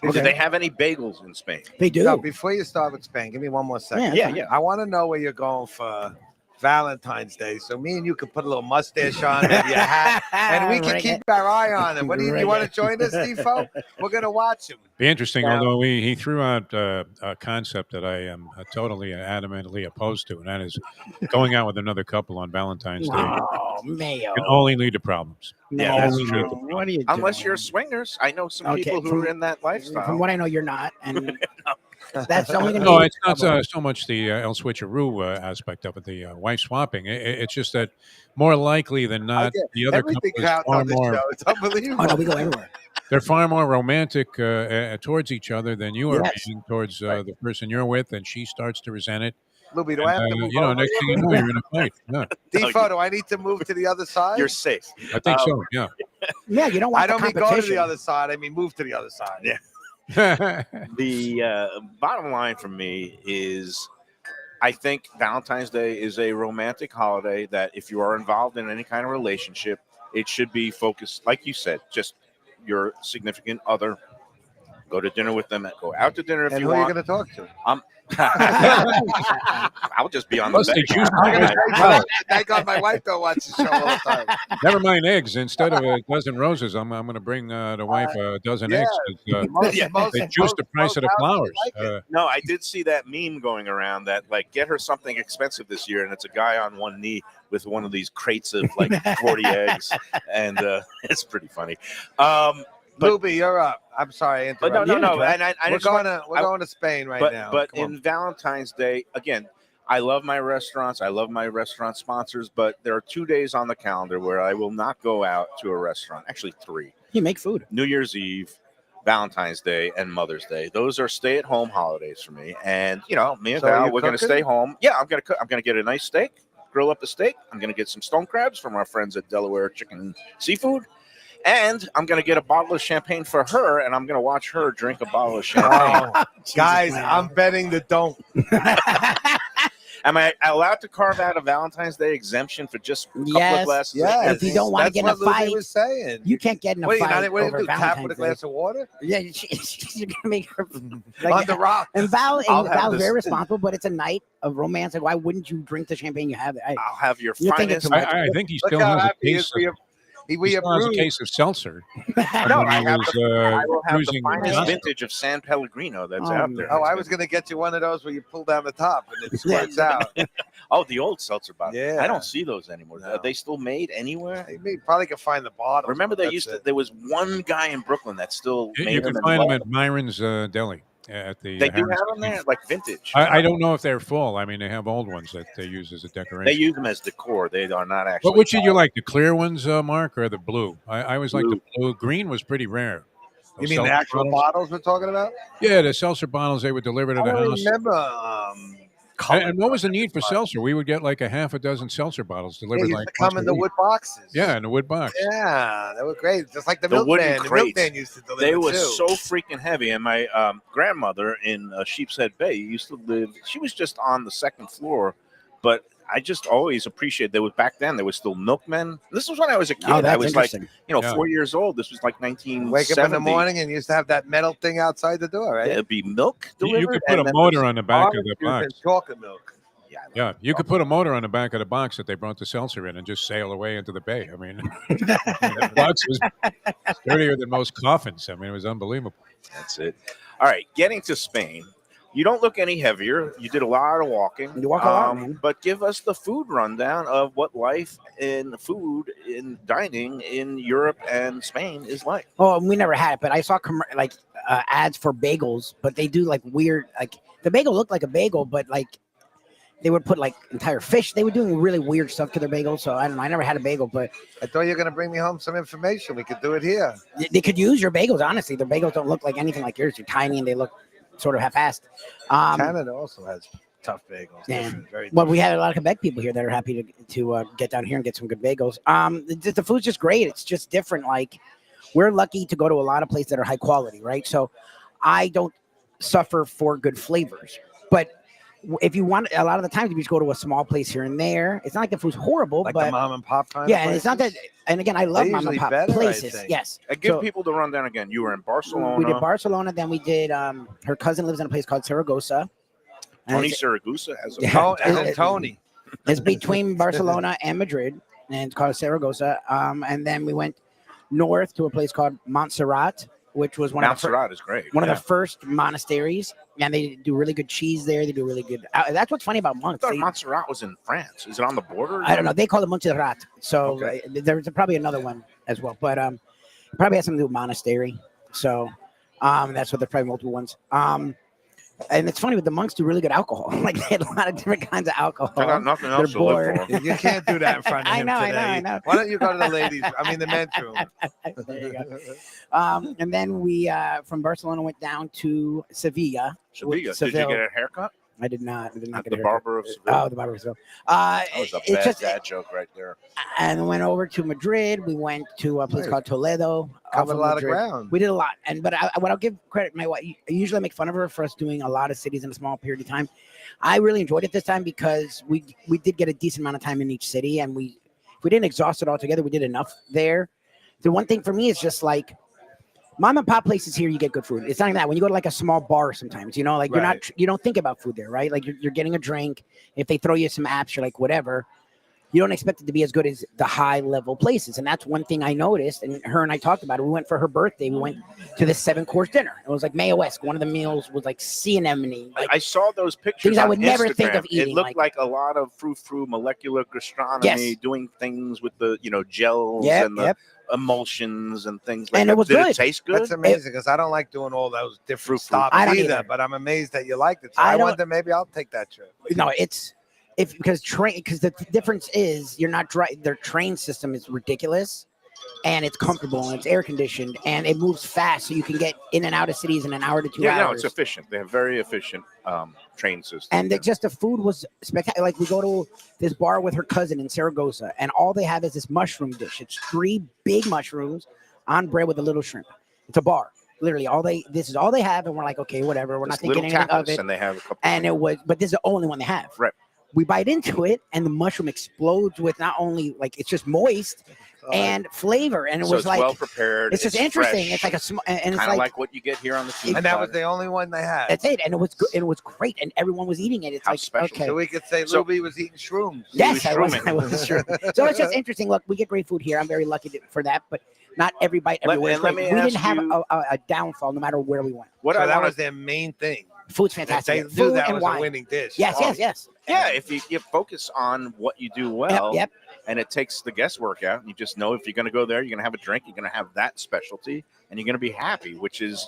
Okay. Do they have any bagels in Spain? They do. No, before you start with Spain, give me one more second. Yeah. I want to know where you're going for Valentine's Day, so me and you could put a little mustache on, maybe a hat, and we can keep our eye on him. What do you want to join us, Defo? We're gonna watch him. Be interesting, although he threw out a concept that I am totally adamantly opposed to, and that is going out with another couple on Valentine's Day. Oh, Mayo. It can only lead to problems. Yeah, that's true. What are you doing? Unless you're swingers. I know some people who are in that lifestyle. From what I know, you're not, and that's only going to. No, it's not so much the El Switcheroo aspect of it, the wife swapping. It's just that more likely than not, the other couple is far more. It's unbelievable. Oh no, we go everywhere. They're far more romantic towards each other than you are being towards the person you're with, and she starts to resent it. Lubie, do I have to move next thing you know, you're in a fight. Yeah. Defo, do I need to move to the other side? You're safe. I think so, yeah. Yeah, you don't want I don't mean competition. go to the other side. I mean move to the other side. Yeah. The bottom line for me is I think Valentine's Day is a romantic holiday that if you are involved in any kind of relationship, it should be focused, like you said, just your significant other. Go to dinner with them. Go out to dinner if And you who want. are you going to talk to? I'll just be on the Plus, they bed. choose Thank God my wife don't watch the show all the time. Never mind eggs. Instead of a dozen roses, I'm going to bring the wife a dozen eggs. 'Cause, they choose the price of the flowers. No, I did see that meme going around that like get her something expensive this year, and it's a guy on one knee with one of these crates of like 40 eggs, and it's pretty funny. Lubie, you're up. I'm sorry, I But interrupted. no. And I We're just going want- to Spain right but, now. But Come on. in Valentine's Day, again, I love my restaurants. I love my restaurant sponsors, but there are 2 days on the calendar where I will not go out to a restaurant. Actually, 3. You make food. New Year's Eve, Valentine's Day, and Mother's Day. Those are stay-at-home holidays for me. And me and So are Val, you we're going to cooking? stay home. Yeah, I'm going to cook. I'm going to get a nice steak, grill up the steak. I'm going to get some stone crabs from our friends at Delaware Chicken Seafood. And I'm going to get a bottle of champagne for her, and I'm going to watch her drink a bottle of champagne. Oh, guys, I'm betting the don't. Am I allowed to carve out a Valentine's Day exemption for just a couple of glasses? Yes. If you don't want to That's get in a what Lubie fight, was saying. you can't get in a What are you fight not? What do you over do? Tap Valentine's with a Day. glass of water Yeah, you're gonna make her on like, the rock. and Val's I'll have this. very responsible, but it's a night of romance. Like, why wouldn't you drink the champagne you have? I'll have your You're thinking finest. too much. I think he Look still how has a happy he case is. of, We he still has a approved. case of seltzer. No, When I he have was, I will have the cruising finest Boston. vintage of San Pellegrino that's Oh, out there. Oh, I was going to get you one of those where you pull down the top and it squirts out. Oh, the old seltzer bottle. Yeah. I don't see those anymore. No. Are they still made anywhere? You probably can find the bottle. Remember, there was one guy in Brooklyn that still You made can them. find and them at Myron's Deli. At the They do Harris have them there, Casino. like vintage. I don't know if they're full. I mean, they have old ones that they use as a decoration. They use them as decor. They are not actually. But which did you like, the clear ones, Mark, or the blue? I always liked Blue. the blue. Green was pretty rare. You Those mean the seltzer actual bottles we're talking about? Yeah, the seltzer bottles they would deliver to I the don't house. remember. And what was the need for seltzer? We would get like a half a dozen seltzer bottles They delivered used like to come once in a the week. wood boxes. Yeah, in a wood box. Yeah, they were great. Just like the The wooden milkman. The crates. milkman used to deliver They were too. so freaking heavy. And my grandmother in Sheepshead Bay used to live. She was just on the second floor, but I just always appreciated there was back then there was still milkmen. This was when I was a kid. Oh, that's I was like, interesting. Yeah. 4 years old. This was like 1970. Wake up in the morning and used to have that metal thing outside the door, right? There'd be milk You delivered. could put a and then motor there's on the back of the Orange juice box. and chocolate milk. Yeah, you could put a motor on the back of the box that they brought the seltzer in and just sail away into the bay. I mean, the box was sturdier than most coffins. I mean, it was unbelievable. That's it. All right, getting to Spain. You don't look any heavier. You did a lot of walking. You walk a lot, man. But give us the food rundown of what life in food, in dining in Europe and Spain is like. Oh, we never had it, but I saw ads for bagels, but they do like weird, like the bagel looked like a bagel, but like they would put like entire fish. They were doing really weird stuff to their bagels. So I don't know. I never had a bagel, but I thought you were going to bring me home some information. We could do it here. they could use your bagels. Honestly, their bagels don't look like anything like yours. They're tiny and they look sort of half-assed. Canada also has tough bagels. Yeah. Different, very Well, we had a lot of Quebec people here that are happy to get down here and get some good bagels. The food's just great. It's just different. Like we're lucky to go to a lot of places that are high quality, right? So I don't suffer for good flavors, but if you want, a lot of the times you just go to a small place here and there. It's not like the food's horrible, like but the mom and pop kind yeah, of and it's not that. places? And again, I love They're mom and usually pop better, I places. think. Yes, Give So- people the rundown again. You were in Barcelona. we did Barcelona. Then we did. Her cousin lives in a place called Saragossa. And Tony it's- Saragusa has a Yeah. And Tony. It's between Barcelona and Madrid, and it's called Saragossa. And then we went north to a place called Montserrat, which was one of Montserrat is great. the first monasteries, and they do really good cheese there. They do really good. That's what's funny about I monks. thought They- Montserrat was in France. Is it on the border? I don't know. They call it Montserrat. So Okay. there's probably another one as well, but probably has something to do with monastery. So that's what there's probably multiple ones. And it's funny, but the monks do really good alcohol. Like they had a lot of different kinds of alcohol. I got nothing They're else to live bored. for. You can't do that in front of I him know, I today. know, I know. Why don't you go to the ladies? I mean, the men's room. There you go. And then we from Barcelona went down to Sevilla. Sevilla. Did you Seville. get a haircut? I did not. I did not get the a haircut. barber of Seville. Oh, the barber of Seville. That was a It's bad just, dad joke right there. and went over to Madrid. We went to a place called Toledo. Covered a lot Madrid. of ground. We did a lot, but what I'll give credit, my wife. I usually make fun of her for us doing a lot of cities in a small period of time. I really enjoyed it this time because we did get a decent amount of time in each city, and we didn't exhaust it all together. We did enough there. The one thing for me is just like mom and pop places here, you get good food. It's not even that. When you go to like a small bar sometimes, you know, like you don't think about food there, right? Like you're getting a drink. If they throw you some apps, you're like, whatever. You don't expect it to be as good as the high level places. And that's one thing I noticed. And her and I talked about it. We went for her birthday. We went to this 7-course dinner. It was like Mayo-esque. One of the meals was like sea anemone. Like, I saw those pictures. Things I would on never Instagram. think of eating. It looked like a lot of frou-frou molecular gastronomy, doing things with the gels and the emulsions and things like and that. It was Did good. it taste good? That's amazing because I don't like doing all those different stuff either. But I'm amazed that you liked it. So I wonder maybe I'll take that trip. No, because the difference is you're not their train system is ridiculous, and it's comfortable and it's air conditioned and it moves fast, so you can get in and out of cities in an hour to 2 hours. Yeah, no, it's efficient. They have very efficient train system. And the food was spectacular. Like we go to this bar with her cousin in Saragossa, and all they have is this mushroom dish. It's 3 big mushrooms on bread with a little shrimp. It's a bar. Literally, this is all they have, and we're like, okay, whatever. We're not thinking anything of it. And they have a couple. And but this is the only one they have. Right. We bite into it, and the mushroom explodes with not only like it's just moist and flavor, and it was like well prepared. It's just interesting. Fresh. It's like and it's kind of like what you get here on the food. And that was the only one they had. That's it, and it was good. And it was great, and everyone was eating it. It's How like special. okay, So we could say Lubie was eating shrooms. yes, I was shrooms. So it's just interesting. Look, we get great food here. I'm very lucky for that, but not every bite everywhere. We didn't have a downfall no matter where we went. That was their main thing. Food's fantastic. They knew Food that and was wine. a winning dish. Yes. Yeah, if you focus on what you do well, Yep. and it takes the guesswork out, you just know if you're going to go there, you're going to have a drink, you're going to have that specialty, and you're going to be happy, which is,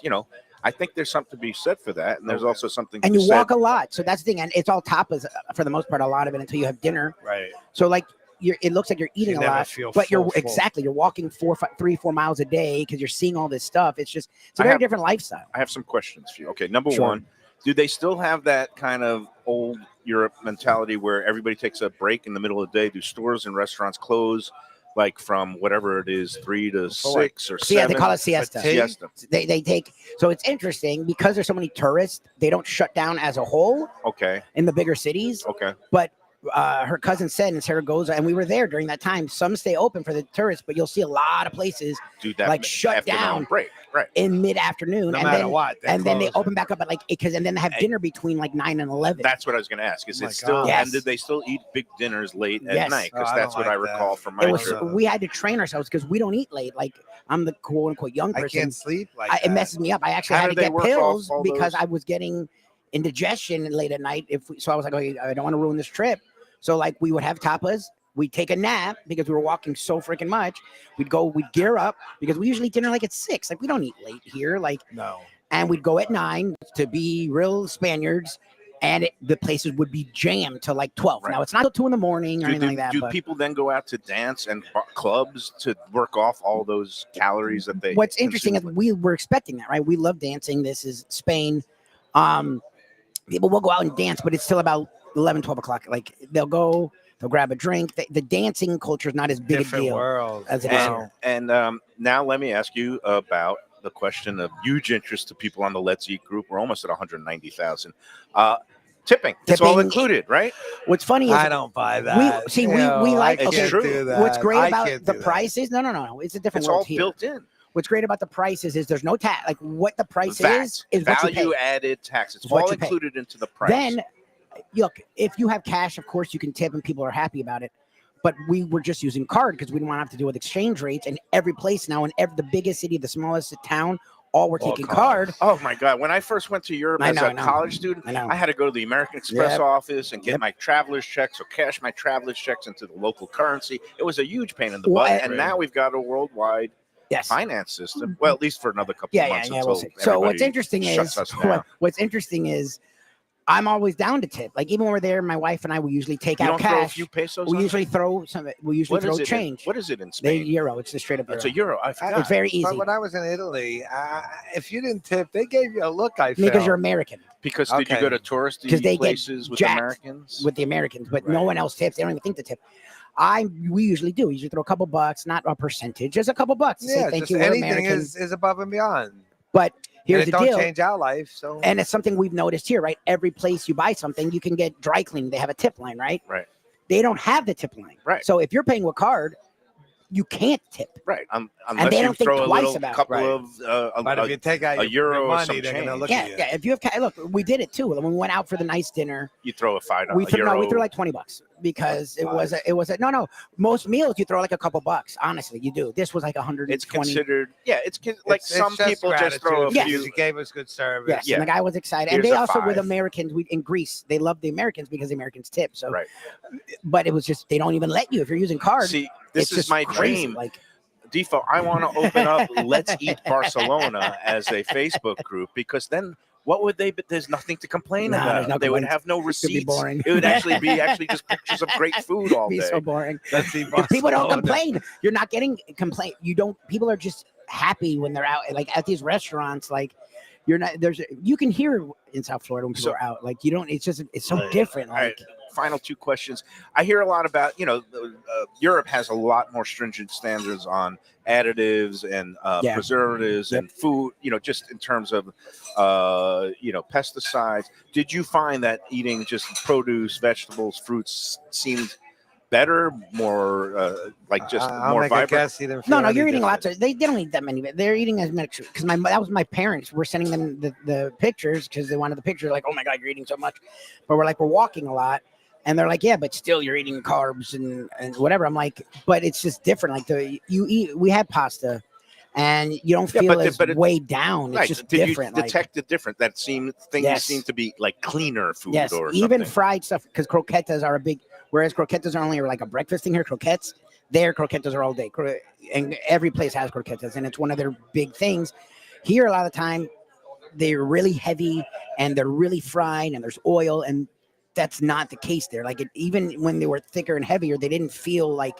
I think there's something to be said for that, and there's also something and to you walk a lot, so that's the thing, and it's all tapas for the most part, a lot of it until you have dinner. Right. So like it looks like you're eating a lot, but you're walking 3-4 miles a day because you're seeing all this stuff. It's a very different lifestyle. I have some questions for you. Okay, number one, do they still have that kind of old Europe mentality where everybody takes a break in the middle of the day? Do stores and restaurants close like from whatever it is, 3 to 6 or 7? Yeah, they call it siesta. They take, so it's interesting because there's so many tourists, they don't shut down as a whole. Okay. In the bigger cities. Okay. But her cousin said in Saragossa, and we were there during that time, some stay open for the tourists, but you'll see a lot of places shut down break in mid-afternoon. No matter what. And then they open back up at and then they have dinner between like 9 and 11. That's what I was going to ask. Is it still, and did they still eat big dinners late at night? Because that's what I recall from my trip. We had to train ourselves because we don't eat late. Like I'm the quote unquote young person. I can't sleep like that. It messes me up. I actually had to get pills because I was getting indigestion late at night. So I was like, okay, I don't want to ruin this trip. So like we would have tapas, we'd take a nap because we were walking so freaking much. We'd gear up because we usually eat dinner like at 6. Like we don't eat late here. No. And we'd go at 9 to be real Spaniards, and the places would be jammed till like 12. Right. Now it's not till 2 a.m. or anything like that. Do people then go out to dance and clubs to work off all those calories that they? What's interesting is we were expecting that, right? We love dancing. This is Spain. People will go out and dance, but it's still about 11, 12 o'clock. Like they'll grab a drink. The dancing culture is not as big a deal as it is here. And now let me ask you about the question of huge interest to people on the Let's Eat group. We're almost at 190,000. Tipping. It's all included, right? What's funny is I don't buy that. We like. Okay, true. What's great about the prices? No. It's a different. It's all built in. What's great about the prices is there's no tax. Like what the price is value added tax. It's all included into the price. Then, look, if you have cash, of course you can tip, and people are happy about it. But we were just using card because we didn't want to have to deal with exchange rates. And every place now, in the biggest city, the smallest town, all were taking card. Oh my God! When I first went to Europe as a college student, I had to go to the American Express office and get my traveler's checks or cash my traveler's checks into the local currency. It was a huge pain in the butt. And now we've got a worldwide finance system. Well, at least for another couple of months. We'll see. So what's interesting is I'm always down to tip. Like even when we're there, my wife and I, we usually take You out don't throw a cash. few pesos. We on usually it? throw some. We usually What throw is it change. what is it in The Spain? euro. It's the straight up euro. It's a euro. I forgot. It's very easy. But when I was in Italy, if you didn't tip, they gave you a look. I felt. Because you're American. Because did you go to touristy they places get with jacked Americans? With the Americans, but no one else tips. They don't even think to tip. We usually do. We usually throw a couple bucks, not a percentage, just a couple bucks. To say thank you. Anything is above and beyond. But here's the don't deal. Change our life. So and it's something we've noticed here, right? Every place you buy something, you can get dry cleaning. They have a tip line, right? Right. They don't have the tip line. Right. So if you're paying with card, you can't tip. Right. And they don't think throw twice a little about it. couple Right. of but if you take out a euro your or money, some they're gonna change. look Yeah, at you. yeah. If you have look, we did it too. When we went out for the nice dinner, you throw a $5 we threw euro. like $20 because it was a no. Most meals you throw like a couple bucks. Honestly, you do. This was like 120. It's considered. Yeah, it's like some just people just throw a gratitude few. because you gave us good service. Yes, Yeah. and the guy was excited. Here's And they a also with 5. Americans, in Greece, they love the Americans because the Americans tip. So, Right. But it was just they don't even let you if you're using card. See, this it's is just my crazy. dream. Like Defo, I want to open up Let's Eat Barcelona as a Facebook group because then what would they? But there's nothing to complain No, there's about. no They would complaints. have no It'd be receipts. boring. It would actually be just pictures of great food all be day. so boring. Let's see, If people don't complain. You're not getting complaint. You don't. People are just happy when they're out. Like at these restaurants, like you're not. You can hear in South Florida when people are out. Like you don't. It's so different. All right, Like final 2 questions. I hear a lot about Europe has a lot more stringent standards on additives and preservatives and food. Just in terms of pesticides. Did you find that eating just produce, vegetables, fruits seemed better, more more vibrant? No, you're eating lots of. They don't eat that many. They're eating as much because that was my parents. We're sending them the pictures because they wanted the picture. Like, oh my god, you're eating so much. But we're walking a lot, and they're like, yeah, but still you're eating carbs and whatever. I'm like, but it's just different. Like we had pasta. And you don't feel as weighed down. It's just different. Did you detect it different? That things seem to be like cleaner food. Yes, or even something. fried stuff because croquetas are a big. Whereas croquetas are only like a breakfast thing here. Croquettes are all day. And every place has croquetas, and it's one of their big things. Here, a lot of the time, they're really heavy and they're really fried, and there's oil, and that's not the case there. Like even when they were thicker and heavier, they didn't feel like.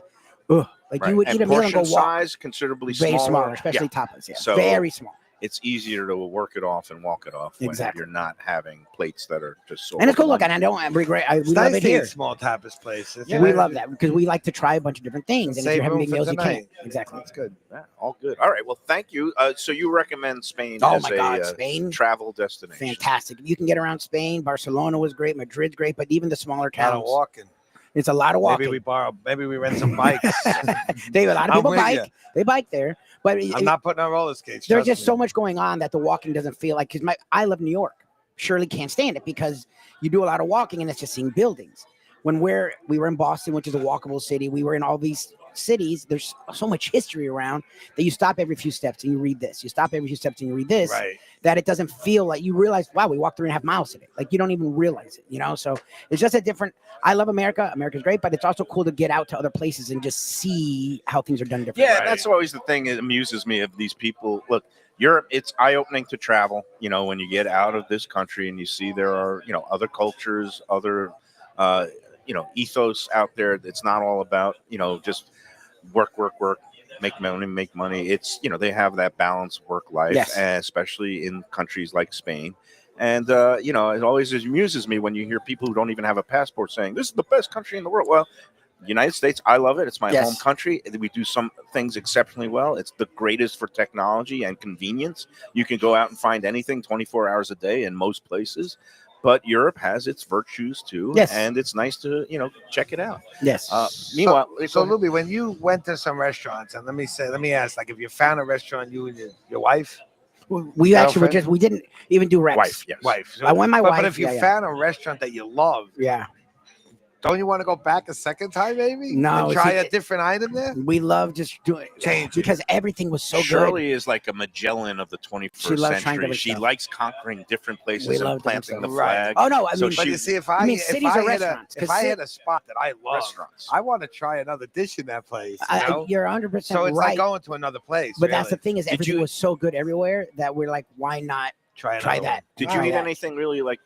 Ugh. Like you would eat a meal and go walk. Size considerably very smaller, smaller, especially tapas. Yeah, so very small. It's easier to work it off and walk it off when you're not having plates that are just so. And it's cool. Look, and I don't regret. We love it here. Small tapas places. Yeah, we love that because we like to try a bunch of different things. And if you're having big meals, you can't. Exactly. That's good. Yeah, all good. All right. Well, thank you. So you recommend Spain Oh as my God, Spain travel destination? Fantastic. You can get around Spain. Barcelona was great. Madrid's great, but even the smaller towns. A lot of walking. It's a lot of walking. Maybe we rent some bikes. A lot of people bike. They bike there, but I'm not putting on roller skates. There's just so much going on that the walking doesn't feel like. Because I live in New York. Shirley can't stand it because you do a lot of walking and it's just seeing buildings. When we were in Boston, which is a walkable city, we were in all these cities. There's so much history around that you stop every few steps and you read this. You stop every few steps and you read this. Right. That it doesn't feel like you realize, wow, we walked 3.5 miles today. Like you don't even realize it, So it's just a different. I love America. America's great, but it's also cool to get out to other places and just see how things are done differently. Yeah, that's always the thing that amuses me of these people. Look, Europe, it's eye-opening to travel. When you get out of this country and you see there are, other cultures, other, ethos out there. It's not all about, just work, make money. It's, they have that balanced work life, yes. Especially in countries like Spain. And, it always amuses me when you hear people who don't even have a passport saying, this is the best country in the world. Well, United States, I love it. It's my home country. We do some things exceptionally well. It's the greatest for technology and convenience. You can go out and find anything 24 hours a day in most places. But Europe has its virtues too, and it's nice to check it out. Yes. Meanwhile, so Lubie, when you went to some restaurants, and let me ask, like, if you found a restaurant, you and your wife. We actually we didn't even do reps. Wife, yes. Wife. So, I went my wife. But if you found a restaurant that you love, don't you want to go back a second time, maybe? No. And try a different item there? We love just doing change because everything was so Shirley good. is like a Magellan of the 21st century. She likes conquering different places and planting the flag. Oh no, but you see, if I had a spot that I love, I want to try another dish in that place. You're 100% right. So it's like going to another place. But that's the thing is everything was so good everywhere that we're like, why not Try that. Did you eat anything really like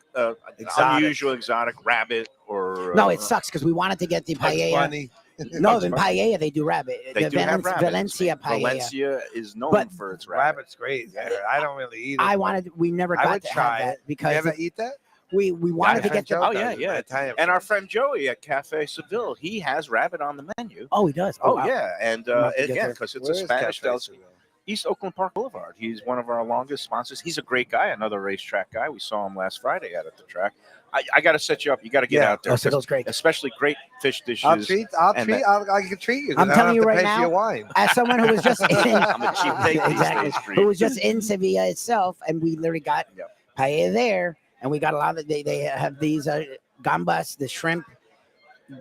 unusual, exotic, rabbit or? No, it sucks because we wanted to get the paella. No, in paella they do rabbit. They do have rabbit. Valencia paella. Valencia is known for its rabbit. Rabbit's great. I don't really eat it. We never got to have that because you ever eat that? We wanted to get the. Oh yeah. And our friend Joey at Café Seville, he has rabbit on the menu. Oh, he does. Oh wow. Yeah, and again, because it's a Spanish delicacy. East Oakland Park Boulevard. He's one of our longest sponsors. He's a great guy, another racetrack guy. We saw him last Friday out at the track. I got to set you up. You got to get out there. Seville's great. Especially great fish dishes. I can treat you. I'm telling you right now, as someone who was just in, I'm a cheap date these days, who was just in Sevilla itself, and we literally got paella there, and we got a lot of they have these gambas, the shrimp.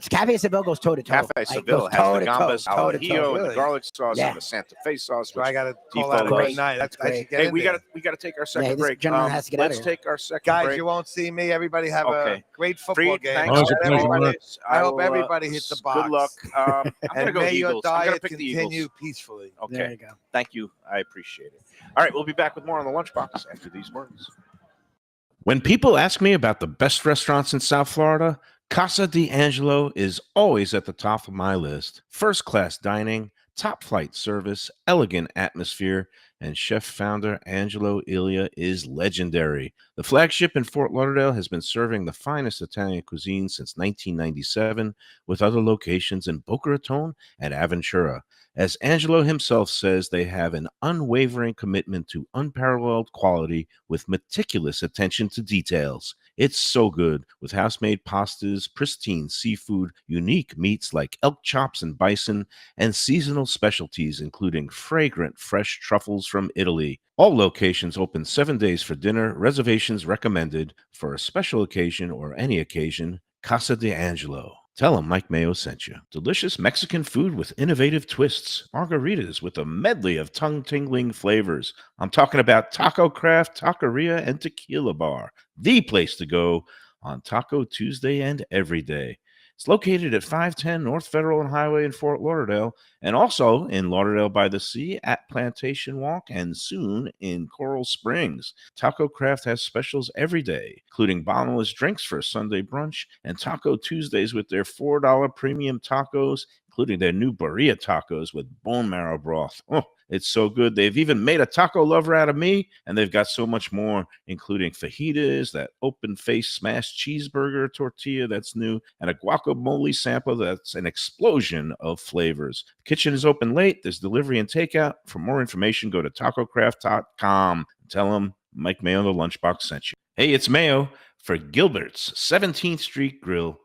Café Seville goes toe to toe. Café Seville has the gambas, al ajillo, and the garlic sauce, and the Santa Fe sauce. So I got to call out a night. That's great. Hey, we got to take our second break. Has to get Let's take our second break. Guys, you won't see me. Everybody have a great football game. Thanks. I hope everybody hits the box. Good luck. I'm going to go may Eagles. Your diet I'm going to pick the Eagles. Continue peacefully. Okay. There you go. Thank you. I appreciate it. All right, we'll be back with more on the Lunchbox after these words. When people ask me about the best restaurants in South Florida, Casa d'Angelo is always at the top of my list. First-class dining, top-flight service, elegant atmosphere, and chef-founder Angelo Ilia is legendary. The flagship in Fort Lauderdale has been serving the finest Italian cuisine since 1997, with other locations in Boca Raton and Aventura. As Angelo himself says, they have an unwavering commitment to unparalleled quality with meticulous attention to details. It's so good, with house-made pastas, pristine seafood, unique meats like elk chops and bison, and seasonal specialties including fragrant fresh truffles from Italy. All locations open 7 days for dinner. Reservations recommended. For a special occasion or any occasion, Casa d'Angelo. Tell them Mike Mayo sent you. Delicious Mexican food with innovative twists. Margaritas with a medley of tongue-tingling flavors. I'm talking about Taco Craft, Taqueria, and Tequila Bar. The place to go on Taco Tuesday and every day. It's located at 510 North Federal and Highway in Fort Lauderdale, and also in Lauderdale by the Sea at Plantation Walk, and soon in Coral Springs. Taco Craft has specials every day, including bottomless drinks for a Sunday brunch, and Taco Tuesdays with their $4 premium tacos, including their new burrito tacos with bone marrow broth. Oh, it's so good. They've even made a taco lover out of me, and they've got so much more, including fajitas, that open-faced smashed cheeseburger tortilla that's new, and a guacamole sampler that's an explosion of flavors. The kitchen is open late. There's delivery and takeout. For more information, go to tacocraft.com. Tell them Mike Mayo, the Lunchbox, sent you. Hey, it's Mayo for Gilbert's 17th Street Grill.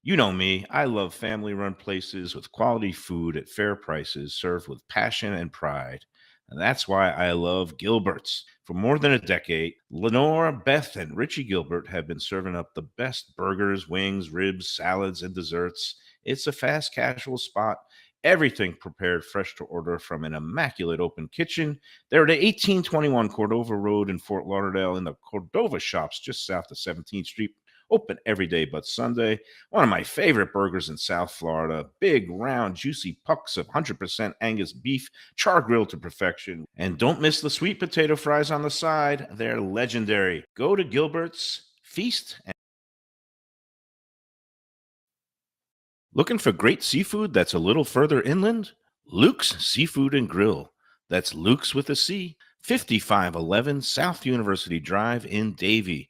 You know me, I love family-run places with quality food at fair prices served with passion and pride. And that's why I love Gilbert's. For more than a decade, Lenore, Beth, and Richie Gilbert have been serving up the best burgers, wings, ribs, salads, and desserts. It's a fast casual spot. Everything prepared fresh to order from an immaculate open kitchen. They're at 1821 Cordova Road in Fort Lauderdale in the Cordova Shops just south of 17th Street. Open every day but Sunday. One of my favorite burgers in South Florida. Big, round, juicy pucks of 100% Angus beef, char grilled to perfection. And don't miss the sweet potato fries on the side. They're legendary. Go to Gilbert's, feast, and looking for great seafood that's a little further inland? Luke's Seafood and Grill. That's Luke's with a C. 5511 South University Drive in Davie.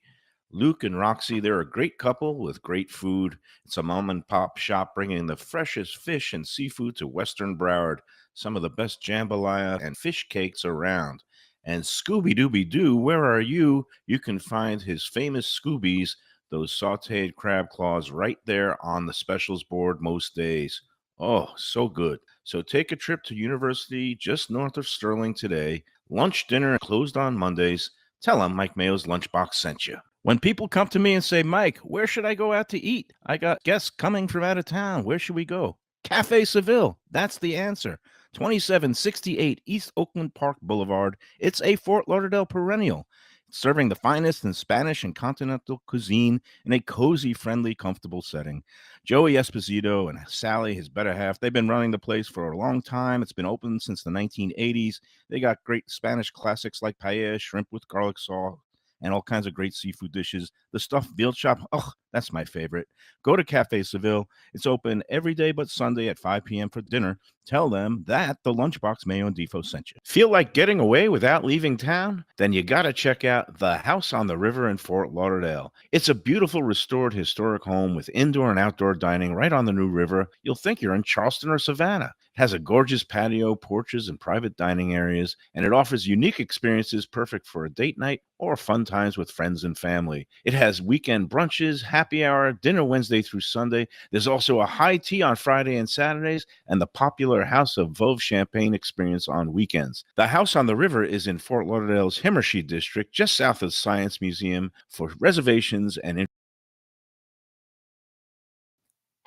Luke and Roxy, they're a great couple with great food. It's a mom-and-pop shop bringing the freshest fish and seafood to Western Broward. Some of the best jambalaya and fish cakes around. And Scooby-Dooby-Doo, where are you? You can find his famous Scoobies, those sautéed crab claws, right there on the specials board most days. Oh, so good. So take a trip to University just north of Sterling today. Lunch, dinner, closed on Mondays. Tell them Mike Mayo's Lunchbox sent you. When people come to me and say, Mike, where should I go out to eat? I got guests coming from out of town. Where should we go? Café Seville. That's the answer. 2768 East Oakland Park Boulevard. It's a Fort Lauderdale perennial. It's serving the finest in Spanish and continental cuisine in a cozy, friendly, comfortable setting. Joey Esposito and Sally, his better half, they've been running the place for a long time. It's been open since the 1980s. They got great Spanish classics like paella, shrimp with garlic sauce, and all kinds of great seafood dishes. The stuffed veal chop, oh, that's my favorite. Go to Café Seville. It's open every day but Sunday at 5 p.m. for dinner. Tell them that the Lunchbox Mayo and Defoe sent you. Feel like getting away without leaving town? Then you got to check out the House on the River in Fort Lauderdale. It's a beautiful restored historic home with indoor and outdoor dining right on the New River. You'll think you're in Charleston or Savannah. It has a gorgeous patio, porches, and private dining areas, and it offers unique experiences perfect for a date night or fun times with friends and family. It has weekend brunches, happy hour, dinner Wednesday through Sunday. There's also a high tea on Friday and Saturdays, and the popular House of Veuve Champagne experience on weekends. The House on the River is in Fort Lauderdale's Himmershey district, just south of Science Museum. For reservations and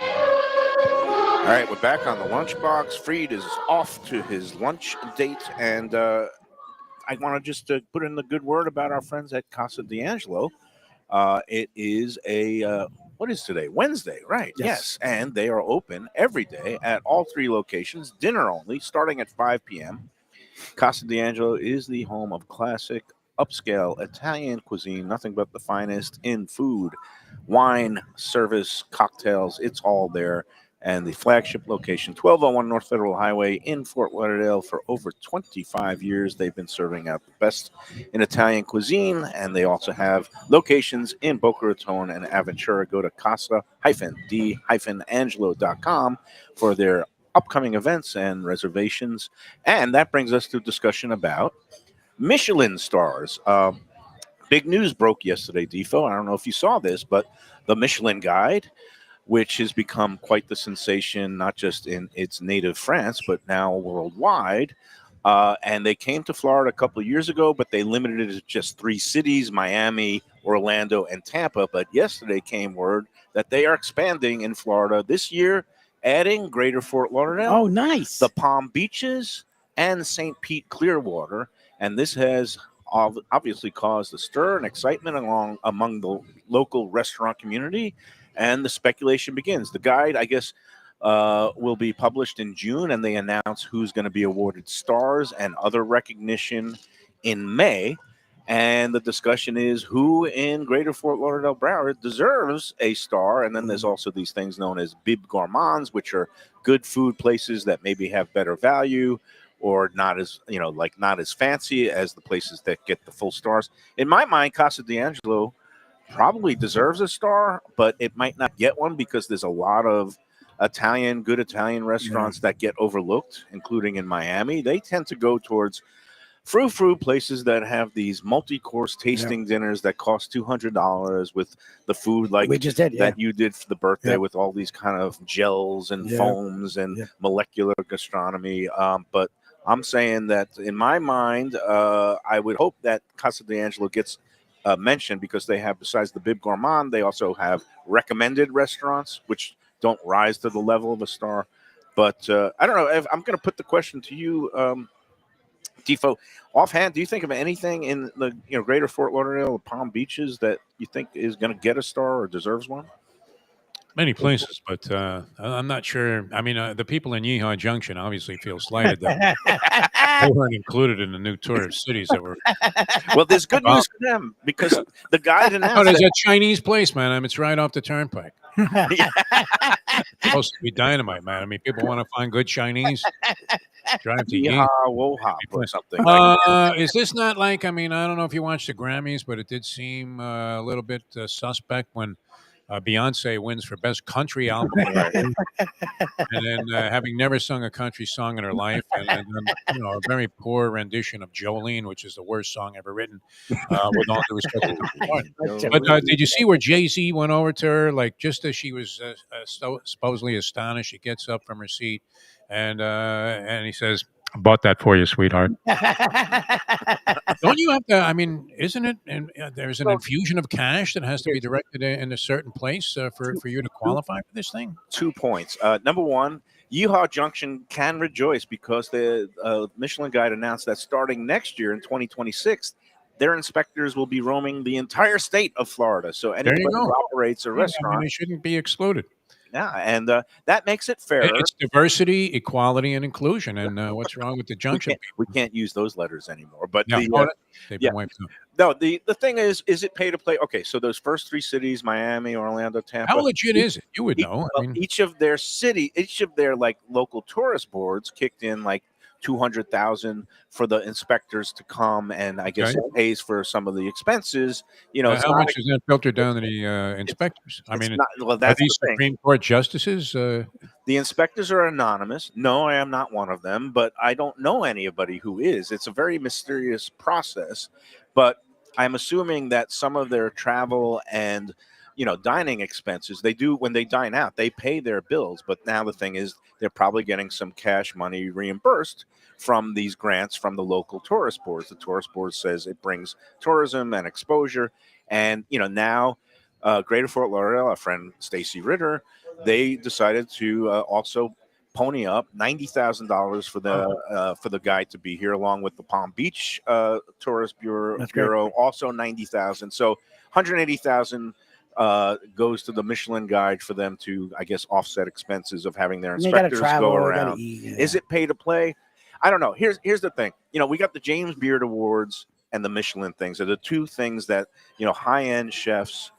All right, we're back on the Lunchbox. Fried is off to his lunch date, and I want to just put in the good word about our friends at Casa D'Angelo. It is what is today? Wednesday, right? Yes. And they are open every day at all 3 locations, dinner only, starting at 5 p.m. Casa D'Angelo is the home of classic, upscale Italian cuisine, nothing but the finest in food, wine, service, cocktails. It's all there. And the flagship location, 1201 North Federal Highway in Fort Lauderdale. For over 25 years, they've been serving out the best in Italian cuisine, and they also have locations in Boca Raton and Aventura. Go to casa-d-angelo.com for their upcoming events and reservations. And that brings us to a discussion about Michelin stars. Big news broke yesterday, Defoe. I don't know if you saw this, but the Michelin Guide, which has become quite the sensation, not just in its native France, but now worldwide. And they came to Florida a couple of years ago, but they limited it to just 3 cities, Miami, Orlando, and Tampa. But yesterday came word that they are expanding in Florida this year, adding Greater Fort Lauderdale. Oh, nice. The Palm Beaches and St. Pete Clearwater. And this has obviously caused a stir and excitement among the local restaurant community. And the speculation begins. The guide, I guess, will be published in June, and they announce who's going to be awarded stars and other recognition in May. And the discussion is who in Greater Fort Lauderdale Broward deserves a star. And then there's also these things known as bib gourmands, which are good food places that maybe have better value or not as, not as fancy as the places that get the full stars. In my mind, Casa D'Angelo probably deserves a star, but it might not get one because there's a lot of good Italian restaurants that get overlooked, including in Miami. They tend to go towards frou-frou places that have these multi-course tasting dinners that cost $200 with the food like we just did, that you did for the birthday with all these kind of gels and foams and molecular gastronomy. But I'm saying that in my mind, I would hope that Casa D'Angelo gets mentioned because they have, besides the Bib Gourmand, they also have recommended restaurants, which don't rise to the level of a star. But I don't know. I'm going to put the question to you, Defoe. Offhand, do you think of anything in the Greater Fort Lauderdale, Palm Beaches that you think is going to get a star or deserves one? Many places, but I'm not sure. I mean, the people in Yeehaw Junction obviously feel slighted that they weren't included in the new tourist cities that were. Well, there's good news for them because the guide announced. Oh, there's a Chinese place, man. I mean, it's right off the turnpike. Supposed to be dynamite, man. I mean, people want to find good Chinese. Drive to Yeehaw or something. Is this not like? I mean, I don't know if you watched the Grammys, but it did seem a little bit suspect when Beyonce wins for Best Country Album, and then having never sung a country song in her life, and then a very poor rendition of Jolene, which is the worst song ever written. With all due respect, but did you see where Jay-Z went over to her, like just as she was supposedly astonished? She gets up from her seat, and he says, "I bought that for you, sweetheart." Don't you have to? I mean, isn't it? And there's an infusion of cash that has to be directed in a certain place for you to qualify for this thing. 2 points. Number one, Yeehaw Junction can rejoice because the Michelin Guide announced that starting next year in 2026, their inspectors will be roaming the entire state of Florida. So anybody who operates a restaurant, they shouldn't be excluded. Yeah, and that makes it fair. It's diversity, equality, and inclusion. And what's wrong with the junction? We can't use those letters anymore. But Yeah, they've been wiped out. No, the thing is it pay to play? Okay, so those first 3 cities, Miami, Orlando, Tampa. How legit is it? You would know. I mean, each of their like local tourist boards kicked in like 200,000 for the inspectors to come, and I guess it pays for some of the expenses. How much is that filtered down to the inspectors? I mean, are these Supreme Court justices? The inspectors are anonymous. No, I am not one of them, but I don't know anybody who is. It's a very mysterious process, but I'm assuming that some of their travel and dining expenses, they do when they dine out, they pay their bills. But now the thing is, they're probably getting some cash money reimbursed from these grants from the local tourist boards. The tourist board says it brings tourism and exposure. And, now Greater Fort Lauderdale, our friend Stacy Ritter, they decided to also pony up $90,000 for the guy to be here, along with the Palm Beach Tourist Bureau, also $90,000. So $180,000 goes to the Michelin Guide for them to, I guess, offset expenses of having their inspectors go around. Is it pay to play? I don't know. Here's the thing. We got the James Beard Awards and the Michelin things are the two things that high-end chefs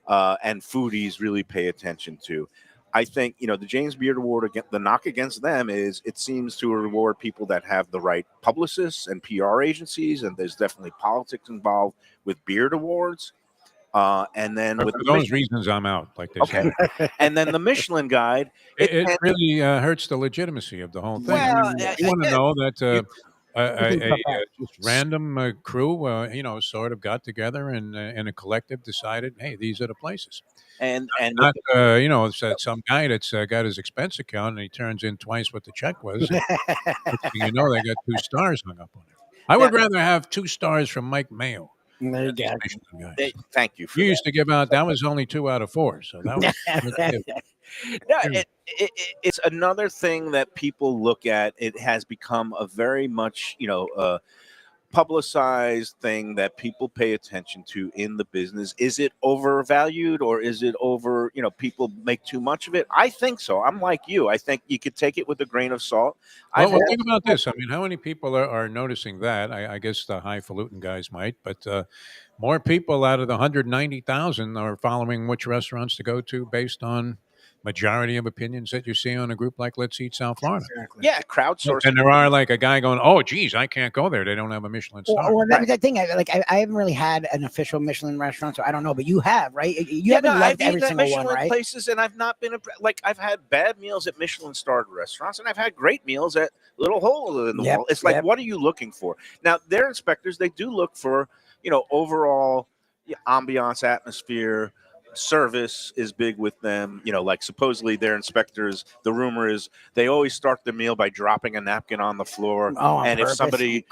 and foodies really pay attention to. I think, the James Beard Award, the knock against them is it seems to reward people that have the right publicists and PR agencies, and there's definitely politics involved with Beard Awards. And then for those reasons, I'm out. Like they say. And then the Michelin Guide, it really hurts the legitimacy of the whole thing. Well, you want to know that a just random crew, sort of got together and in a collective decided, hey, these are the places. And not, it's some guy that's got his expense account and he turns in twice what the check was. And they got 2 stars hung up on it. I would rather have 2 stars from Mike Mayo. There you go. Thank you. You used to give out. That was only 2 out of 4. So that was. It's another thing that people look at. It has become a very much publicized thing that people pay attention to in the business. Is it overvalued, or is it over? People make too much of it. I think so. I'm like you. I think you could take it with a grain of salt. Well, think about this. I mean, how many people are noticing that? I guess the highfalutin guys might, but more people out of the 190,000 are following which restaurants to go to based on majority of opinions that you see on a group like Let's Eat South Florida. Exactly. Yeah, crowdsourcing. And there are like a guy going, oh, geez, I can't go there. They don't have a Michelin star. Well, that's the thing. I haven't really had an official Michelin restaurant, so I don't know. But you have, right? You haven't loved every single Michelin one, right? Places, and I've not been I've had bad meals at Michelin-starred restaurants, and I've had great meals at Little Hole in the Wall. It's like, what are you looking for? Now, their inspectors, they do look for, overall ambiance, atmosphere. Service is big with them, like supposedly their inspectors, the rumor is they always start the meal by dropping a napkin on the floor, and if somebody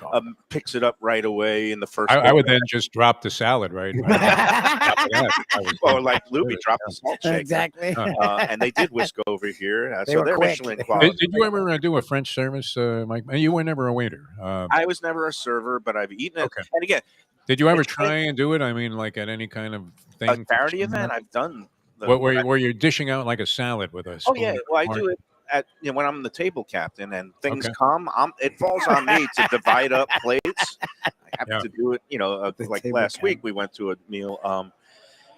picks it up right away in the first I would then just drop the salad right or like Lubie dropped the salt shaker. Exactly. And they did whisk over here, so they're Michelin quality. Did you ever do a French service, Mike? You were never a waiter. I was never a server, but I've eaten it. And again, did you ever try and do it? I mean, like at any kind of thing? A charity event? I've done. Where you're dishing out like a salad with a spoon? Oh, yeah. Well, I do it at when I'm the table captain and things come. It falls on me to divide up plates. I happen to do it, like last week we went to a meal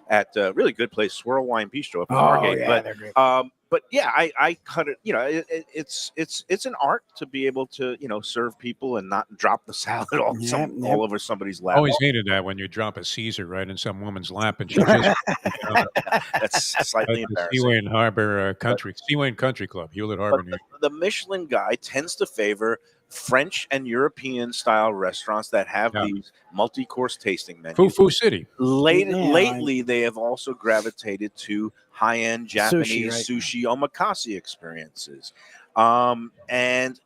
at a really good place, Swirl Wine Bistro up in Margate. But yeah, I cut it. It's an art to be able to serve people and not drop the salad all over somebody's lap. Always hated that when you drop a Caesar right in some woman's lap and she just that's slightly embarrassing. Seawayne Harbor Seawayne Country Club, Hewlett Harbor. The Michelin Guide tends to favor French and European style restaurants that have these multi-course tasting menus. Foo City. Lately, they have also gravitated to high-end Japanese sushi omakase experiences. And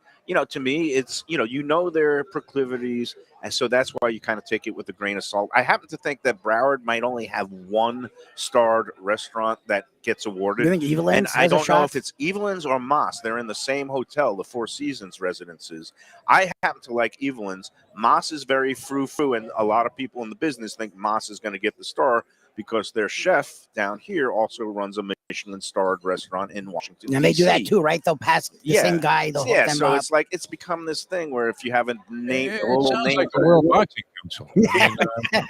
to me, it's their proclivities, and so that's why you kind of take it with a grain of salt. I happen to think that Broward might only have 1-starred restaurant that gets awarded. You think Evelyn's? And I don't know if it's Evelyn's or Moss. They're in the same hotel, the Four Seasons residences. I happen to like Evelyn's. Moss is very frou-frou, and a lot of people in the business think Moss is going to get the star because their chef down here also runs a Michelin-starred restaurant in Washington, And they do that D.C. too, right? They'll pass the same guy. They'll hook them so up. it's like it's become this thing where if you have a name, It sounds like the World Boxing Council. I mean,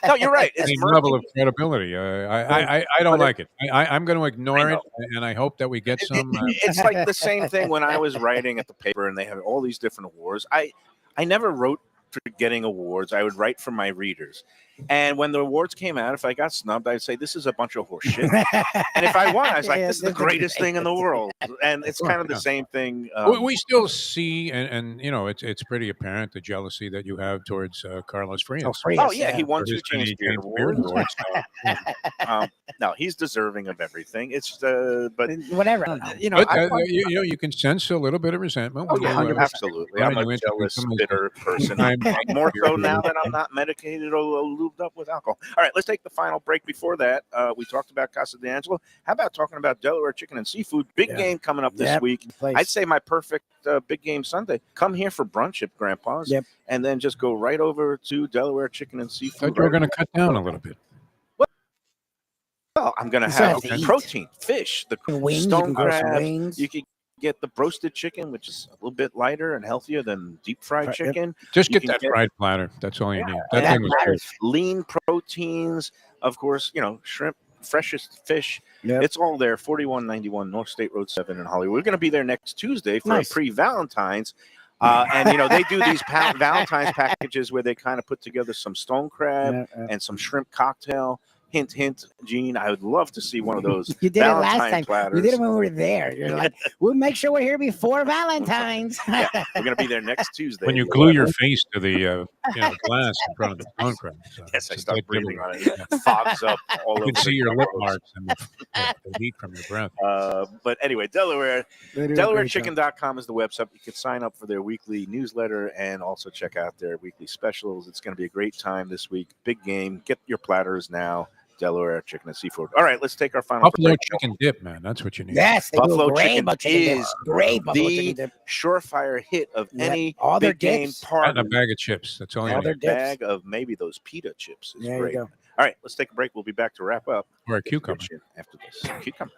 no, you're right. It's same level of credibility. I don't like it. I'm going to ignore it, and I hope that we get some. It's like the same thing when I was writing at the paper, and they have all these different awards. I never wrote for getting awards. I would write for my readers. And when the awards came out, if I got snubbed, I'd say, this is a bunch of horse shit. And if I won, I was like, this is the greatest thing in the world. And it's kind of the same thing. We still see, and it's pretty apparent the jealousy that you have towards Carlos Frias. He won 2 James Beard Awards. No, he's deserving of everything. It's but whatever. You can sense a little bit of resentment. Absolutely. I'm a jealous, bitter person. More so now that I'm not medicated or lubed up with alcohol. All right, let's take the final break. Before that, we talked about Casa d'Angelo. How about talking about Delaware chicken and seafood? Big game coming up this week. I'd say my perfect big game Sunday. Come here for brunch at Grampa's, and then just go right over to Delaware chicken and seafood. I thought you were going to cut down a little bit. Well, I'm going to have protein, fish, the wings, stone crabs. You can get the roasted chicken, which is a little bit lighter and healthier than deep fried chicken. Just get that fried platter. That's all you need. That thing was good. Lean proteins, of course, shrimp, freshest fish. It's all there. 4191 North State Road 7 in Hollywood. We're going to be there next Tuesday for a pre-Valentine's. And they do these Valentine's packages where they kind of put together some stone crab and some shrimp cocktail. Hint, hint, Gene. I would love to see one of those. You did Valentine it last time. platters. You did it when we were there. You're like, we'll make sure we're here before Valentine's. We're going to be there next Tuesday. When you glue your face to the glass in front of the stone crab. Yes, I start breathing on it. It fogs up all over. You can see your lip marks and the heat from your breath. But anyway, DelawareChicken.com is the website. You can sign up for their weekly newsletter and also check out their weekly specials. It's going to be a great time this week. Big game. Get your platters now. Delaware chicken and seafood. All right, let's take our final Buffalo chicken dip, man. That's what you need. Yes, Buffalo chicken is great. The surefire hit of any big game party. And a bag of chips. That's all you need. A bag of maybe those pita chips is great. All right, let's take a break. We'll be back to wrap up. Or a cucumber. After this. Cucumber.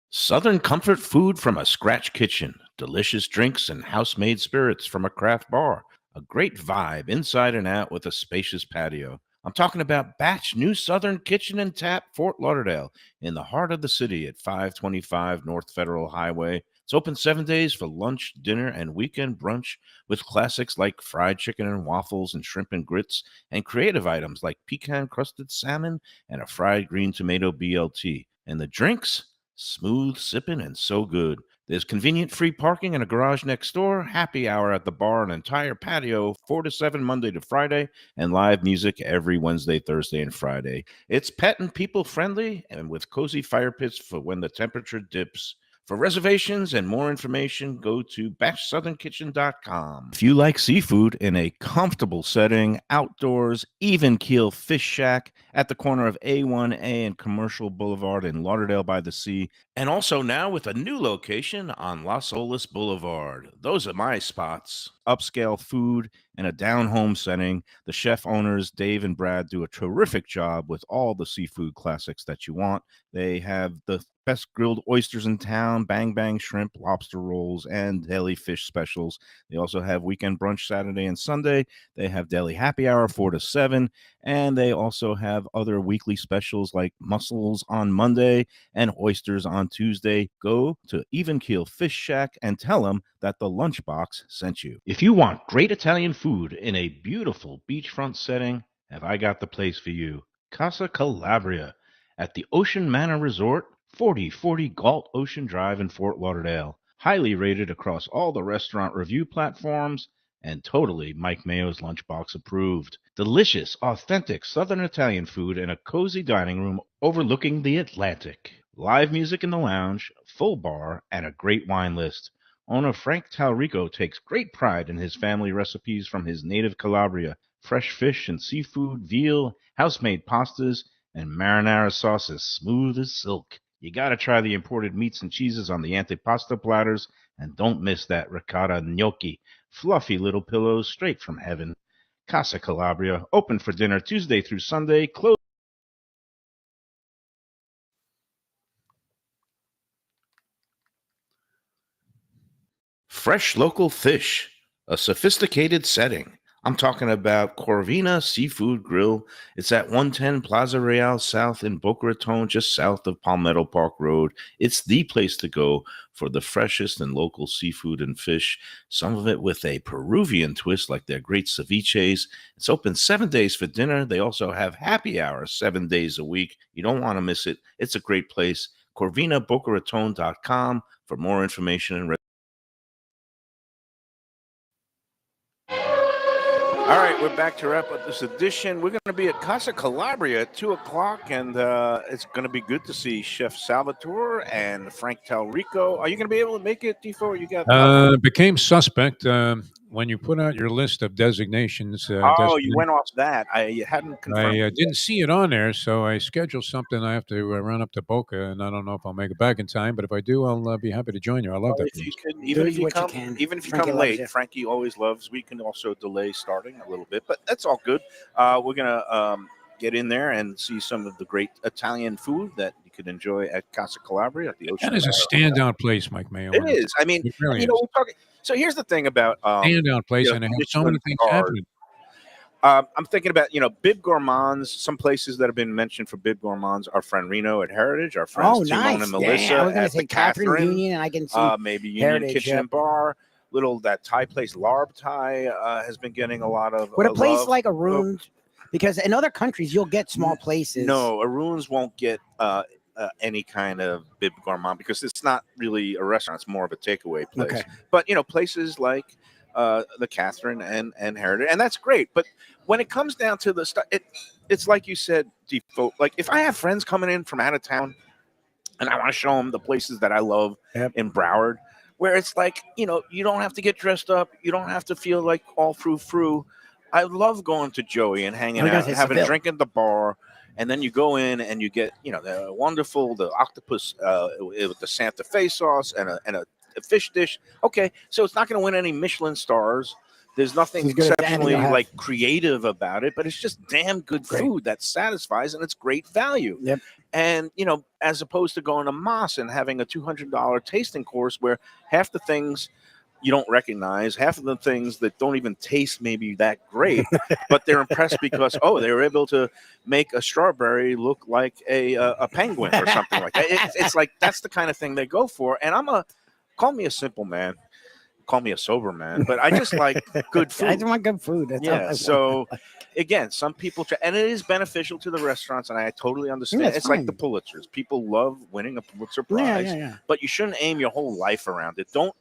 Southern comfort food from a scratch kitchen. Delicious drinks and house-made spirits from a craft bar. A great vibe inside and out with a spacious patio. I'm talking about Batch New Southern Kitchen and Tap, Fort Lauderdale, in the heart of the city at 525 North Federal Highway. It's open 7 days for lunch, dinner, and weekend brunch with classics like fried chicken and waffles and shrimp and grits, and creative items like pecan-crusted salmon and a fried green tomato BLT. And the drinks? Smooth sipping and so good. There's convenient free parking and a garage next door, happy hour at the bar, an entire patio, 4 to 7 Monday to Friday, and live music every Wednesday, Thursday, and Friday. It's pet and people friendly and with cozy fire pits for when the temperature dips. For reservations and more information, go to BatchSouthernKitchen.com. If you like seafood in a comfortable setting, outdoors, even keel fish shack at the corner of A1A and Commercial Boulevard in Lauderdale by the Sea, and also now with a new location on Las Olas Boulevard. Those are my spots. Upscale food and a down-home setting. The chef owners, Dave and Brad, do a terrific job with all the seafood classics that you want. They have the best grilled oysters in town, bang bang shrimp, lobster rolls, and deli fish specials. They also have weekend brunch Saturday and Sunday. They have deli happy hour 4 to 7, and they also have other weekly specials like mussels on Monday and oysters on Tuesday. Go to Even Keel Fish Shack and tell them that the Lunchbox sent you. If you want great Italian food in a beautiful beachfront setting, have I got the place for you. Casa Calabria at the Ocean Manor Resort, 4040 Galt Ocean Drive in Fort Lauderdale. Highly rated across all the restaurant review platforms and totally Mike Mayo's Lunchbox approved. Delicious, authentic Southern Italian food in a cozy dining room overlooking the Atlantic. Live music in the lounge, full bar, and a great wine list. Owner Frank Talrico takes great pride in his family recipes from his native Calabria. Fresh fish and seafood, veal, house-made pastas, and marinara sauces smooth as silk. You gotta try the imported meats and cheeses on the antipasta platters, and don't miss that ricotta gnocchi. Fluffy little pillows straight from heaven. Casa Calabria, open for dinner Tuesday through Sunday, closed. fresh local fish, a sophisticated setting. I'm talking about Corvina Seafood Grill. It's at 110 Plaza Real South in Boca Raton, just south of Palmetto Park Road. It's the place to go for the freshest and local seafood and fish, some of it with a Peruvian twist like their great ceviches. It's open 7 days for dinner. They also have happy hours 7 days a week. You don't want to miss it. It's a great place. CorvinaBocaRaton.com for more information and All right, we're back to wrap up this edition. We're going to be at Casa Calabria at 2 o'clock, and it's going to be good to see Chef Salvatore and Frank Talrico. Are you going to be able to make it, Tifo? You got became suspect when you put out your list of designations. you went off that. I hadn't confirmed. I didn't see it on there, so I scheduled something. I have to run up to Boca, and I don't know if I'll make it back in time. But if I do, I'll be happy to join you. I love that. If you could, even if you come late, Frankie always loves. We can also delay starting a little bit, but that's all good. We're gonna get in there and see some of the great Italian food that you could enjoy at Casa Calabria at the Ocean. That is a standout place, Mike Mayo. It is. I mean, really we're talking. So here's the thing about standout place, and it has so many things happening. I'm thinking about, Bib Gourmands. Some places that have been mentioned for Bib Gourmands, our friend Reno at Heritage, our friends Timon and Melissa I was at the Catherine Union, and I can see maybe Union Heritage, Kitchen and Bar. That Thai place, Larb Thai, has been getting a lot of Would a place love. like Arun's, because in other countries you'll get small places. No, Arun's won't get any kind of Bib Gourmand because it's not really a restaurant; it's more of a takeaway place. Okay. But places like the Catherine and Heritage, and that's great. But when it comes down to the stuff, it's like you said, Default. Like if I have friends coming in from out of town, and I want to show them the places that I love in Broward, where it's like you don't have to get dressed up, you don't have to feel like all frou-frou. I love going to Joey and hanging out, having a drink at the bar. And then you go in and you get, the octopus with the Santa Fe sauce and a fish dish. Okay, so it's not going to win any Michelin stars. There's nothing exceptionally creative about it, but it's just damn good food that satisfies and it's great value. Yep. And as opposed to going to Moss and having a $200 tasting course where half the things you don't recognize, half of the things that don't even taste maybe that great, but they're impressed because they were able to make a strawberry look like a penguin or something like that. It's like that's the kind of thing they go for. And call me a simple man, call me a sober man, but I just like good food. I just want good food. That's all I want. So again, some people try, and it is beneficial to the restaurants, and I totally understand. It's like the Pulitzers. People love winning a Pulitzer Prize, but you shouldn't aim your whole life around it. Don't.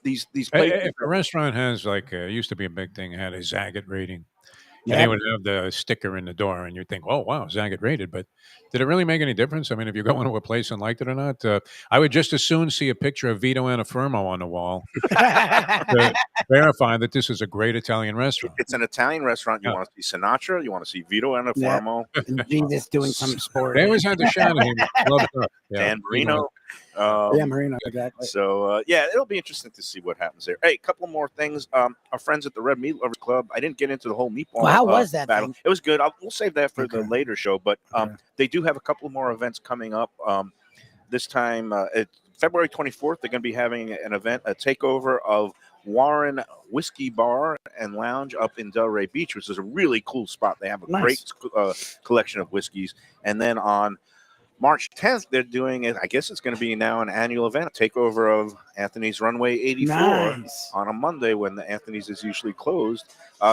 These places. If a restaurant has it used to be a big thing, it had a Zagat rating. And they would have the sticker in the door, and you'd think, oh, wow, Zagat rated. But did it really make any difference? I mean, if you go into a place and liked it or not, I would just as soon see a picture of Vito Anafermo on the wall to verify that this is a great Italian restaurant. It's an Italian restaurant. You want to see Sinatra. You want to see Vito Anafermo. Jesus doing some sport. They always had to shout at him. Dan Marino. Marino, exactly. So, it'll be interesting to see what happens there. Hey, a couple more things. Our friends at the Red Meat Lovers Club, I didn't get into the whole meatball how was that battle. thing? It was good. We'll save that for the later show, but they do have a couple more events coming up. This time, February 24th, they're going to be having an event, a takeover of Warren Whiskey Bar and Lounge up in Delray Beach, which is a really cool spot. They have a great collection of whiskeys. And then on March 10th, they're doing it. I guess it's going to be now an annual event, a takeover of Anthony's Runway 84 on a Monday when the Anthony's is usually closed.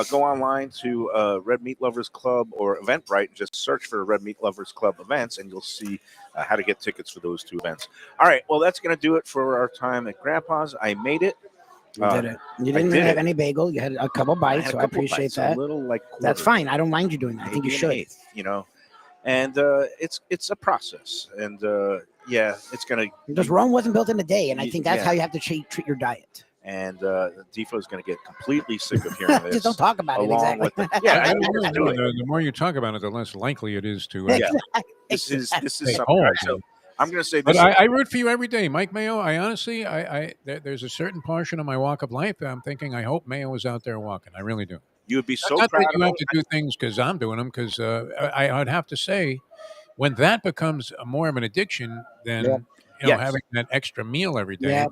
Go online to Red Meat Lovers Club or Eventbrite and just search for Red Meat Lovers Club events, and you'll see how to get tickets for those two events. All right, well, that's going to do it for our time at Grandpa's. I made it. You did it. You didn't have any bagel. You had a couple bites, so I appreciate that. A little that's fine. I don't mind you doing that. I think you should. And it's a process, and it's gonna. Because Rome wasn't built in a day, and I think that's how you have to treat your diet. And Defo is going to get completely sick of hearing this. Just don't talk about it. Exactly. The more you talk about it, the less likely it is to. This is something. So I'm going to say this. But I root for you every day, Mike Mayo. I honestly, there's a certain portion of my walk of life that I'm thinking, I hope Mayo is out there walking. I really do. You would be so not proud. That you have to do things because I'm doing them. Because I'd have to say, when that becomes more of an addiction, then Yes. having that extra meal every day. Yeah.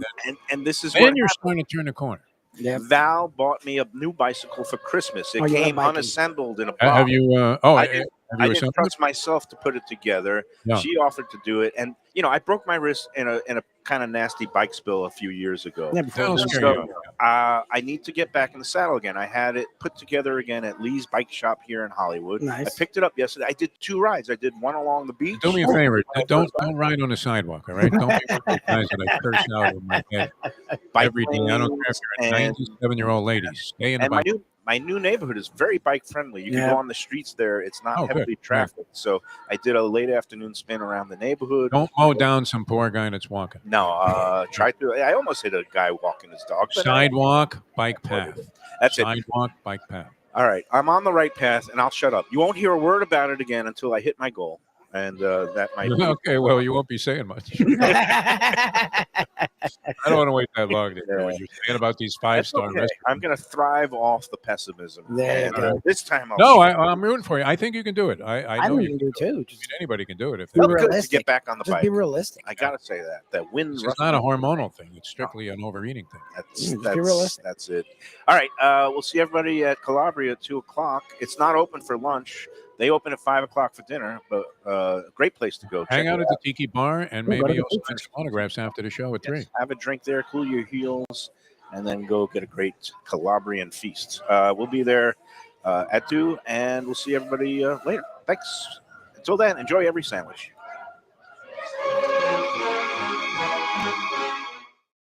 And this is Then what you're happened. starting to turn the corner. Yeah. Val bought me a new bicycle for Christmas. It Oh, you love came biking. unassembled in a box. Have you? I Have didn't, you I didn't assembled it? trust myself to put it together. Yeah. She offered to do it, and I broke my wrist in a kind of nasty bike spill a few years ago. Yeah, before That'll the- scare you. I need to get back in the saddle again. I had it put together again at Lee's Bike Shop here in Hollywood. Nice. I picked it up yesterday. I did 2 rides. I did one along the beach. Do me a favor. Don't ride on the sidewalk. All right. Don't be one of those guys that I curse out in my head Bike every day. I don't care if you're a lanes 97-year-old lady. Stay in the and bike. my new neighborhood is very bike friendly. You can Yeah. go on the streets there. It's not Oh, good. heavily trafficked. So I did a late afternoon spin around the neighborhood. Don't mow down some poor guy that's walking. No, tried to. I almost hit a guy walking his dog. But Sidewalk, bike path. that's it. Sidewalk, bike path. All right, I'm on the right path, and I'll shut up. You won't hear a word about it again until I hit my goal, and that might. Be. Okay, well, you won't be saying much. I don't want to wait that long to hear what you're saying about these That's 5-star okay. restaurants. I'm going to thrive off the pessimism. There and, you go. this time, I'll No, shut up. I'm rooting for you. I think you can do it. I know think you you can do it too. Just Anybody can do it if Be they Felt want. good to realistic. get back on the Just bike. be realistic. I got to say that wind. It's not a hormonal thing. It's strictly an overeating thing. Just be realistic. That's it. All right, we'll see everybody at Calabria at 2:00. It's not open for lunch. They open at 5:00 for dinner, but great place to go. Hang Check out it at the Tiki Bar, and Go to maybe the you'll food sign some autographs after the show at 3. Yes, have a drink there, cool your heels, and then go get a great Calabrian feast. We'll be there at 2, and we'll see everybody later. Thanks. Until then, enjoy every sandwich.